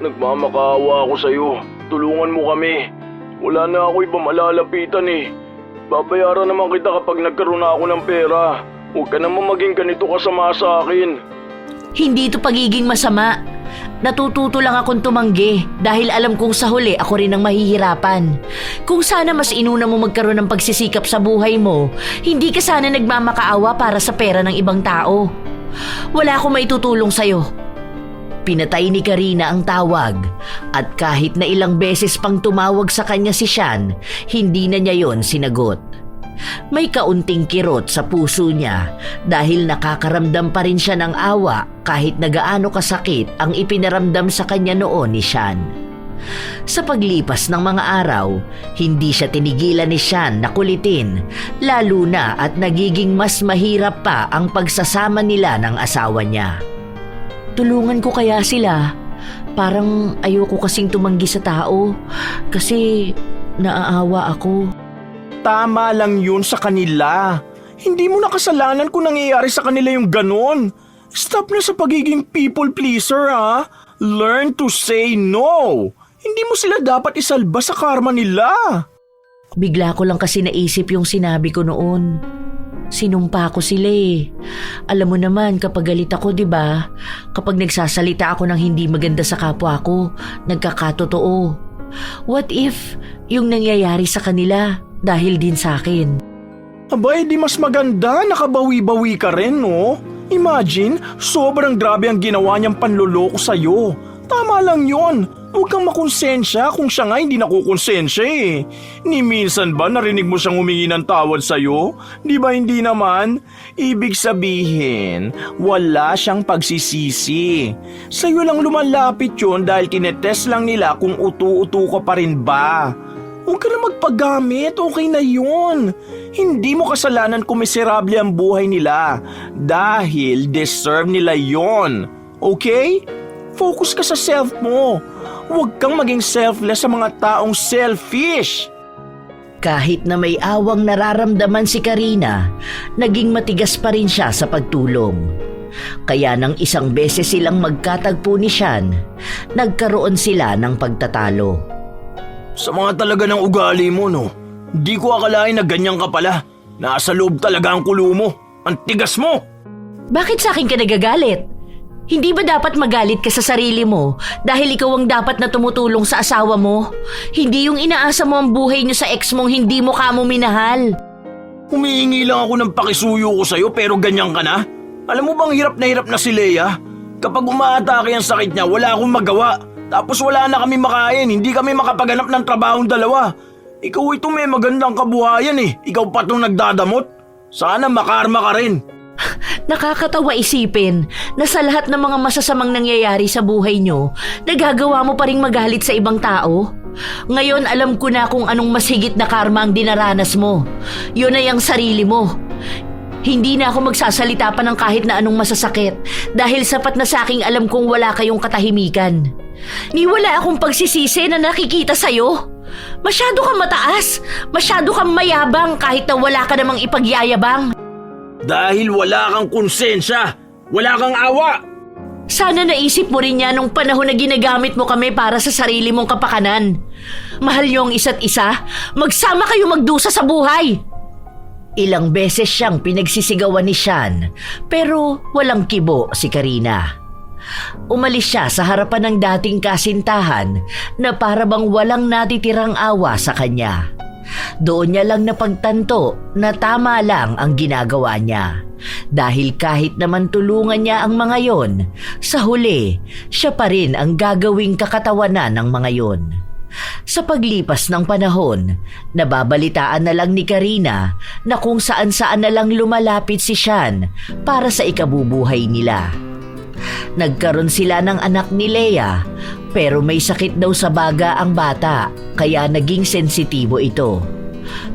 Nagmamakaawa ako sa'yo. Tulungan mo kami. Wala na ako ibang malalapitan eh. Babayaran naman kita kapag nagkaroon na ako ng pera. Huwag ka naman maging ganito kasama sa akin. Hindi ito pagiging masama. Natututo lang akong tumanggi dahil alam kong sa huli ako rin ang mahihirapan. Kung sana mas inuna mo magkaroon ng pagsisikap sa buhay mo, hindi ka sana nagmamakaawa para sa pera ng ibang tao. Wala akong maitutulong sa'yo. Pinatay ni Karina ang tawag at kahit na ilang beses pang tumawag sa kanya si Sean, hindi na niya yon sinagot. May kaunting kirot sa puso niya dahil nakakaramdam pa rin siya ng awa kahit na gaano kasakit ang ipinaramdam sa kanya noon ni Sean. Sa paglipas ng mga araw, hindi siya tinigilan ni Sean na kulitin, lalo na at nagiging mas mahirap pa ang pagsasama nila ng asawa niya. Tulungan ko kaya sila? Parang ayoko kasing tumanggi sa tao kasi naaawa ako. Tama lang yun sa kanila. Hindi mo na kasalanan kung nangyayari sa kanila yung ganon. Stop na sa pagiging people pleaser ha. Learn to say no. Hindi mo sila dapat isalba sa karma nila. Bigla ko lang kasi naisip yung sinabi ko noon. Sinumpa ko sila eh. Alam mo naman kapag galit ako, di ba? Kapag nagsasalita ako ng hindi maganda sa kapwa ko, nagkakatotoo. What if yung nangyayari sa kanila dahil din sa akin? Abay, di mas maganda, nakabawi-bawi ka rin, no? Imagine, sobrang grabe ang ginawa niyang panloloko sa'yo. Tama lang yon. Huwag kang makonsensya kung siya nga hindi nakukonsensya eh. Ni minsan ba narinig mo siyang humingi ng tawad sa'yo? Di ba hindi naman? Ibig sabihin, wala siyang pagsisisi. Sa'yo lang lumalapit yun dahil tinetest lang nila kung utu-utu ka pa rin ba. Huwag ka na magpagamit, okay na yun. Hindi mo kasalanan kung miserable ang buhay nila dahil deserve nila yon. Okay? Focus ka sa self mo. Huwag kang maging selfless sa mga taong selfish. Kahit na may awang nararamdaman si Karina, naging matigas pa rin siya sa pagtulong. Kaya nang isang beses silang magkatagpo ni Sean, nagkaroon sila ng pagtatalo. Sa mga talaga ng ugali mo, no? Di ko akalain na ganyan ka pala. Nasa loob talaga ang kulo mo. Ang tigas mo! Bakit sa akin ka nagagalit? Hindi ba dapat magalit ka sa sarili mo dahil ikaw ang dapat na tumutulong sa asawa mo? Hindi yung inaasa mo ang buhay niyo sa ex mong hindi mo kamo minahal. Humihingi lang ako ng pakisuyo ko sa'yo pero ganyan ka na? Alam mo bang hirap na si Leia? Kapag umaatake ang sakit niya, wala akong magawa. Tapos wala na kami makain, hindi kami makapaganap ng trabahong dalawa. Ikaw ito may magandang kabuhayan eh. Ikaw pa itong nagdadamot. Sana makarma ka rin. Nakakatawa isipin na sa lahat ng mga masasamang nangyayari sa buhay nyo, nagagawa mo pa ring magalit sa ibang tao. Ngayon alam ko na kung anong mas higit na karma ang dinaranas mo. Yun ay ang sarili mo. Hindi na ako magsasalita pa ng kahit na anong masasakit dahil sapat na sa aking alam kong wala kayong katahimikan. Ni wala akong pagsisisi na nakikita sa'yo. Masyado kang mataas, masyado kang mayabang kahit na wala ka namang ipagyayabang. Dahil wala kang konsensya, wala kang awa. Sana naisip mo rin yan nung panahon na ginagamit mo kami para sa sarili mong kapakanan. Mahal niyo ang isa't isa, magsama kayo magdusa sa buhay. Ilang beses siyang pinagsisigawan ni Sean pero walang kibo si Karina. Umalis siya sa harapan ng dating kasintahan na para bang walang natitirang awa sa kanya. Doon niya lang napagtanto na tama lang ang ginagawa niya. Dahil kahit naman tulungan niya ang mga yon, sa huli, siya pa rin ang gagawing kakatawanan ng mga yon. Sa paglipas ng panahon, nababalitaan na lang ni Karina na kung saan-saan na lang lumalapit si Sean para sa ikabubuhay nila. Nagkaroon sila ng anak ni Leia, pero may sakit daw sa baga ang bata kaya naging sensitibo ito.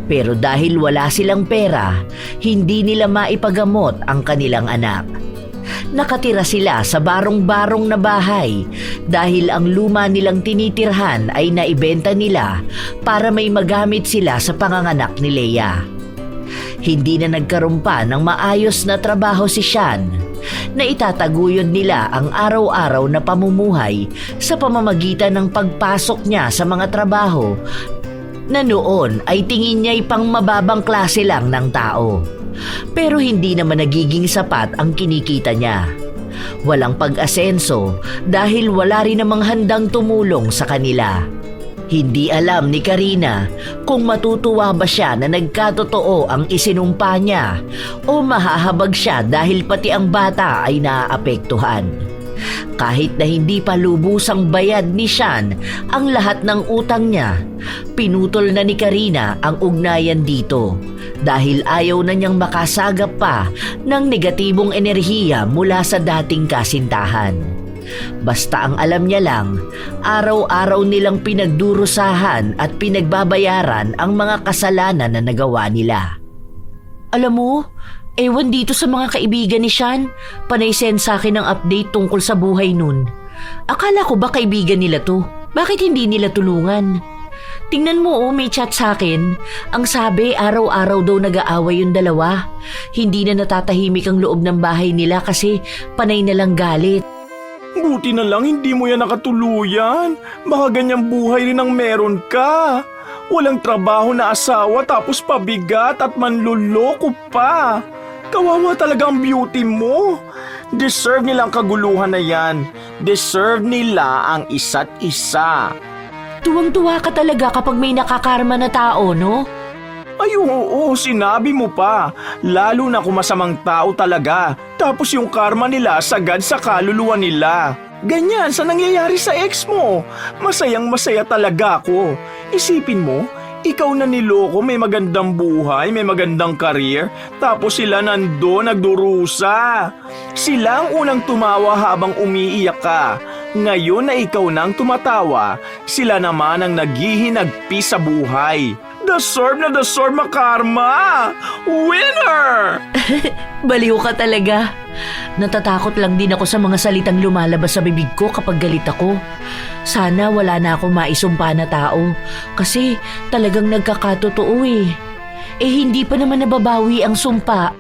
Pero dahil wala silang pera, hindi nila maipagamot ang kanilang anak. Nakatira sila sa barong-barong na bahay dahil ang luma nilang tinitirhan ay naibenta nila para may magamit sila sa panganganak ni Leia. Hindi na nagkaroon pa ng maayos na trabaho si Sean, na itataguyod nila ang araw-araw na pamumuhay sa pamamagitan ng pagpasok niya sa mga trabaho na noon ay tingin niya'y pang mababang klase lang ng tao. Pero hindi naman nagiging sapat ang kinikita niya. Walang pag-asenso dahil wala rin namang handang tumulong sa kanila. Hindi alam ni Karina kung matutuwa ba siya na nagkatotoo ang isinumpa niya o mahahabag siya dahil pati ang bata ay naaapektuhan. Kahit na hindi pa lubusang bayad ni Sean ang lahat ng utang niya, pinutol na ni Karina ang ugnayan dito dahil ayaw na niyang makasagap pa ng negatibong enerhiya mula sa dating kasintahan. Basta ang alam niya lang, araw-araw nilang pinagdurusahan at pinagbabayaran ang mga kasalanan na nagawa nila. Alam mo, ewan dito sa mga kaibigan ni Sean, panay send sa akin ng update tungkol sa buhay nun. Akala ko ba kaibigan nila to? Bakit hindi nila tulungan? Tingnan mo may chat sa akin. Ang sabi, araw-araw daw nag-aaway yung dalawa. Hindi na natatahimik ang loob ng bahay nila kasi panay na lang galit. Buti na lang hindi mo yan nakatuluyan. Baka ganyang buhay rin ang meron ka. Walang trabaho na asawa tapos pabigat at manluloko pa. Kawawa talaga ang beauty mo. Deserve nila ang kaguluhan na yan. Deserve nila ang isa't isa. Tuwang-tuwa ka talaga kapag may nakakarma na tao, no? Ay oo, sinabi mo pa. Lalo na kung masamang tao talaga. Tapos yung karma nila sagad sa kaluluwa nila. Ganyan sa nangyayari sa ex mo. Masayang masaya talaga ako. Isipin mo, ikaw na niloko, may magandang buhay, may magandang career, tapos sila nando nagdurusa. Sila ang unang tumawa habang umiiyak ka. Ngayon na ikaw nang tumatawa, sila naman ang naghihinagpi sa buhay. Deserve na deserve makarma! Winner! Baliw ka talaga. Natatakot lang din ako sa mga salitang lumalabas sa bibig ko kapag galit ako. Sana wala na akong maisumpa na tao kasi talagang nagkakatotoo eh. Hindi pa naman nababawi ang sumpa.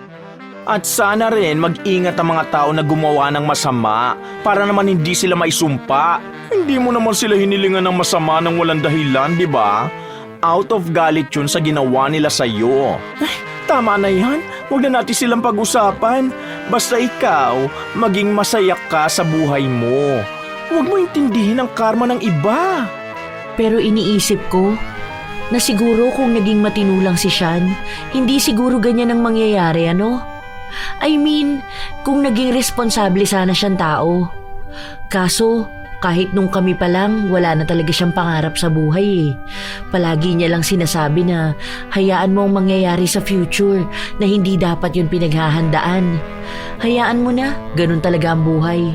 At sana rin mag-ingat ang mga tao na gumawa ng masama para naman hindi sila maisumpa. Hindi mo naman sila hinilingan ng masama ng walang dahilan, di ba? Out of galit yun sa ginawa nila sa'yo. Ay, tama na yan. Huwag na natin silang pag-usapan. Basta ikaw, maging masaya ka sa buhay mo. Huwag mo intindihin ang karma ng iba. Pero iniisip ko na siguro kung naging matinulang si Sean, hindi siguro ganyan ang mangyayari, ano? I mean, kung naging responsable sana siyang tao. Kaso, kahit nung kami pa lang, wala na talaga siyang pangarap sa buhay eh. Palagi niya lang sinasabi na hayaan mo ang mangyayari sa future na hindi dapat yun pinaghahandaan. Hayaan mo na, ganun talaga ang buhay.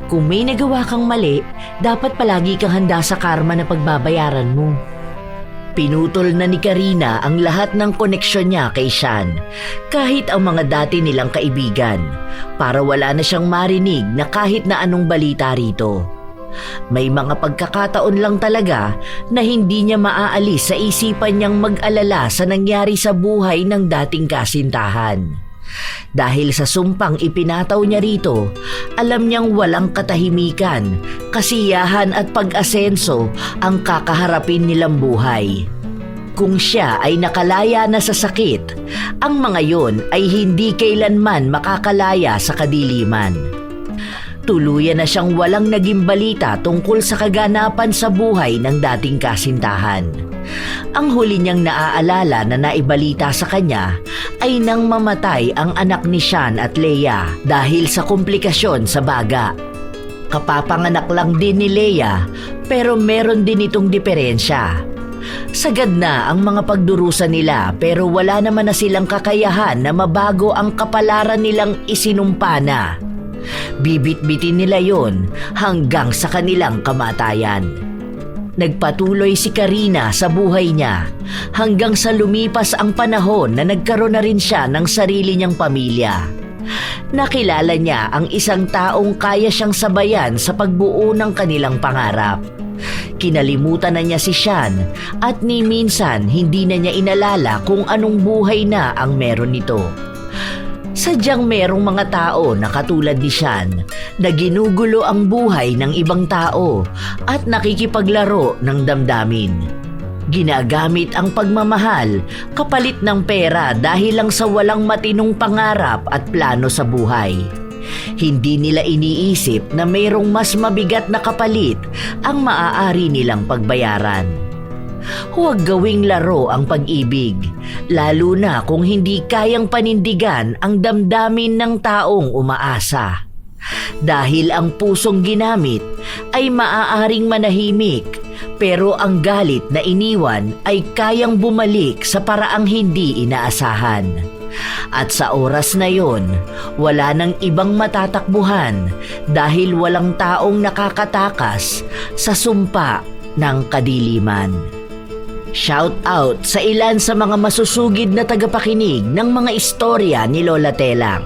Kung may nagawa kang mali, dapat palagi kang handa sa karma na pagbabayaran mo. Pinutol na ni Karina ang lahat ng koneksyon niya kay Sean, kahit ang mga dati nilang kaibigan, para wala na siyang marinig na kahit na anong balita rito. May mga pagkakataon lang talaga na hindi niya maaalis sa isipan niyang mag-alala sa nangyari sa buhay ng dating kasintahan. Dahil sa sumpang ipinataw niya rito, alam niyang walang katahimikan, kasiyahan at pag-asenso ang kakaharapin nilang buhay. Kung siya ay nakalaya na sa sakit, ang mga yon ay hindi kailanman makakalaya sa kadiliman. Tuluyan na siyang walang naging balita tungkol sa kaganapan sa buhay ng dating kasintahan. Ang huli niyang naaalala na naibalita sa kanya ay nang mamatay ang anak ni Sean at Leia dahil sa komplikasyon sa baga. Kapapanganak lang din ni Leia pero meron din itong diferensya. Sagad na ang mga pagdurusa nila pero wala naman na silang kakayahan na mabago ang kapalaran nilang isinumpa na. Bibit-bitin nila yon hanggang sa kanilang kamatayan. Nagpatuloy si Karina sa buhay niya hanggang sa lumipas ang panahon na nagkaroon na rin siya ng sarili niyang pamilya. Nakilala niya ang isang taong kaya siyang sabayan sa pagbuo ng kanilang pangarap. Kinalimutan na niya si Sean at ni minsan hindi na niya inalala kung anong buhay na ang meron nito. Sadyang merong mga tao na katulad ni Sean na ginugulo ang buhay ng ibang tao at nakikipaglaro ng damdamin. Ginagamit ang pagmamahal kapalit ng pera dahil lang sa walang matinong pangarap at plano sa buhay. Hindi nila iniisip na mayroong mas mabigat na kapalit ang maaari nilang pagbayaran. Huwag gawing laro ang pag-ibig, lalo na kung hindi kayang panindigan ang damdamin ng taong umaasa. Dahil ang pusong ginamit ay maaaring manahimik, pero ang galit na iniwan ay kayang bumalik sa paraang hindi inaasahan. At sa oras na yon, wala nang ibang matatakbuhan dahil walang taong nakakatakas sa sumpa ng kadiliman. Shout out sa ilan sa mga masusugid na tagapakinig ng mga istorya ni Lola Telang.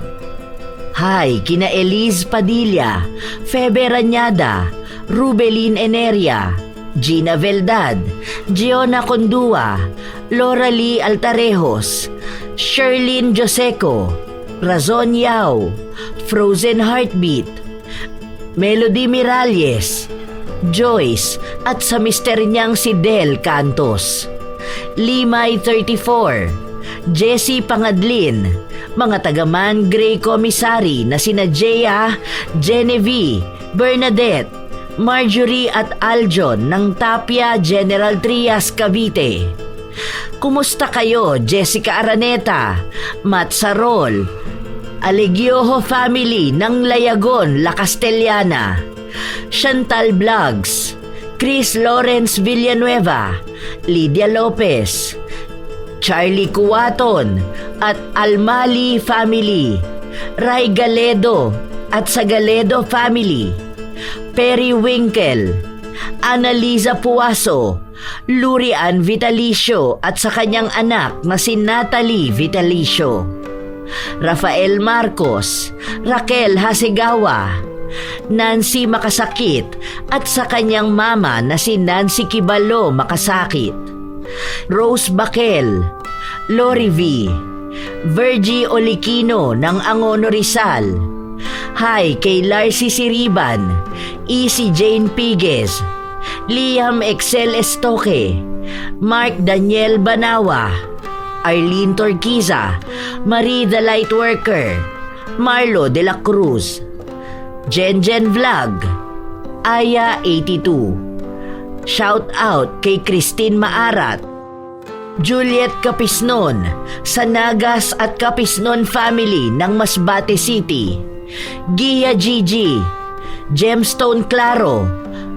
Hi kina Eliz Padilla, Febe Rañada, Rubelin Eneria, Gina Veldad, Giona Condua, Laura Lee Altarejos, Sherlyn Joseco, Razon Yao, Frozen Heartbeat, Melody Miralles, Joyce at sa mister niyang si Del Cantos, Limay 34, Jessie Pangadlin, mga tagaman Gray Commissary na sina Jea, Genevieve, Bernadette, Marjorie at Aljon ng Tapia General Trias Cavite. Kumusta kayo, Jessica Araneta, Matt Sarol, Alegioho family ng Layagon, La Castellana, Chantal Vlogs, Chris Lawrence Villanueva, Lydia Lopez, Charlie Cuaton at Almali family, Ray Galedo at sa Galedo family, Perry Winkle, Annalisa Puaso, Lurian Vitalicio at sa kanyang anak na si Natalie Vitalicio, Rafael Marcos, Raquel Hasegawa, Nancy Makasakit at sa kanyang mama na si Nancy Kibalo Makasakit, Rose Bakel, Lori V, Virgie Olikino ng Angono Rizal. Hi kay Larcy Siriban, Easy Jane Pigues, Liam Excel Estoque, Mark Daniel Banawa, Arlene Torquiza, Marie the Lightworker, Marlo de la Cruz, Jen Vlog, Aya 82. Shout out kay Christine Maarat, Juliet Capisnon sa Nagas at Capisnon family ng Masbate City, Gia Gigi, Gemstone Claro,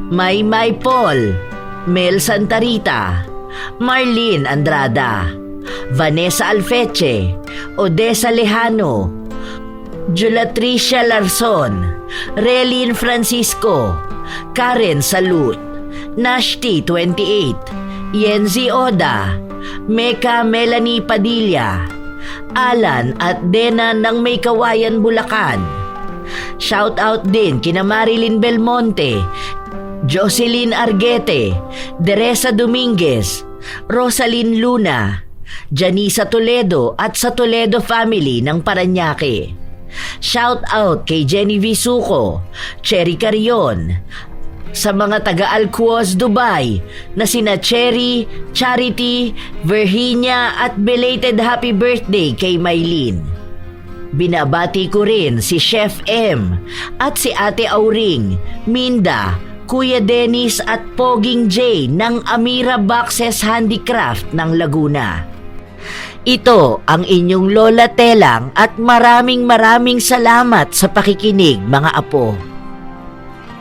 Maymay Paul, Mel Santarita, Marlene Andrada, Vanessa Alfeche, Odessa Lejano, Julatricia Larson, Relin Francisco, Karen Salut, Nashti 28, Yenzi Oda, Meka Melanie Padilla, Alan at Dena ng May Kawayan, Bulacan. Shout out din kina Marilyn Belmonte, Jocelyn Arguete, Teresa Dominguez, Rosalyn Luna, Janisa Toledo at sa Toledo family ng Parañaque. Shout out kay Jenny Visuco, Cherry Carion, sa mga taga-Alcuoz, Dubai na sina Cherry, Charity, Virginia at belated happy birthday kay Maylene. Binabati ko rin si Chef M at si Ate Auring, Minda, Kuya Dennis at Poging J ng Amira Boxes Handicraft ng Laguna. Ito ang inyong Lola Telang at maraming salamat sa pakikinig mga apo.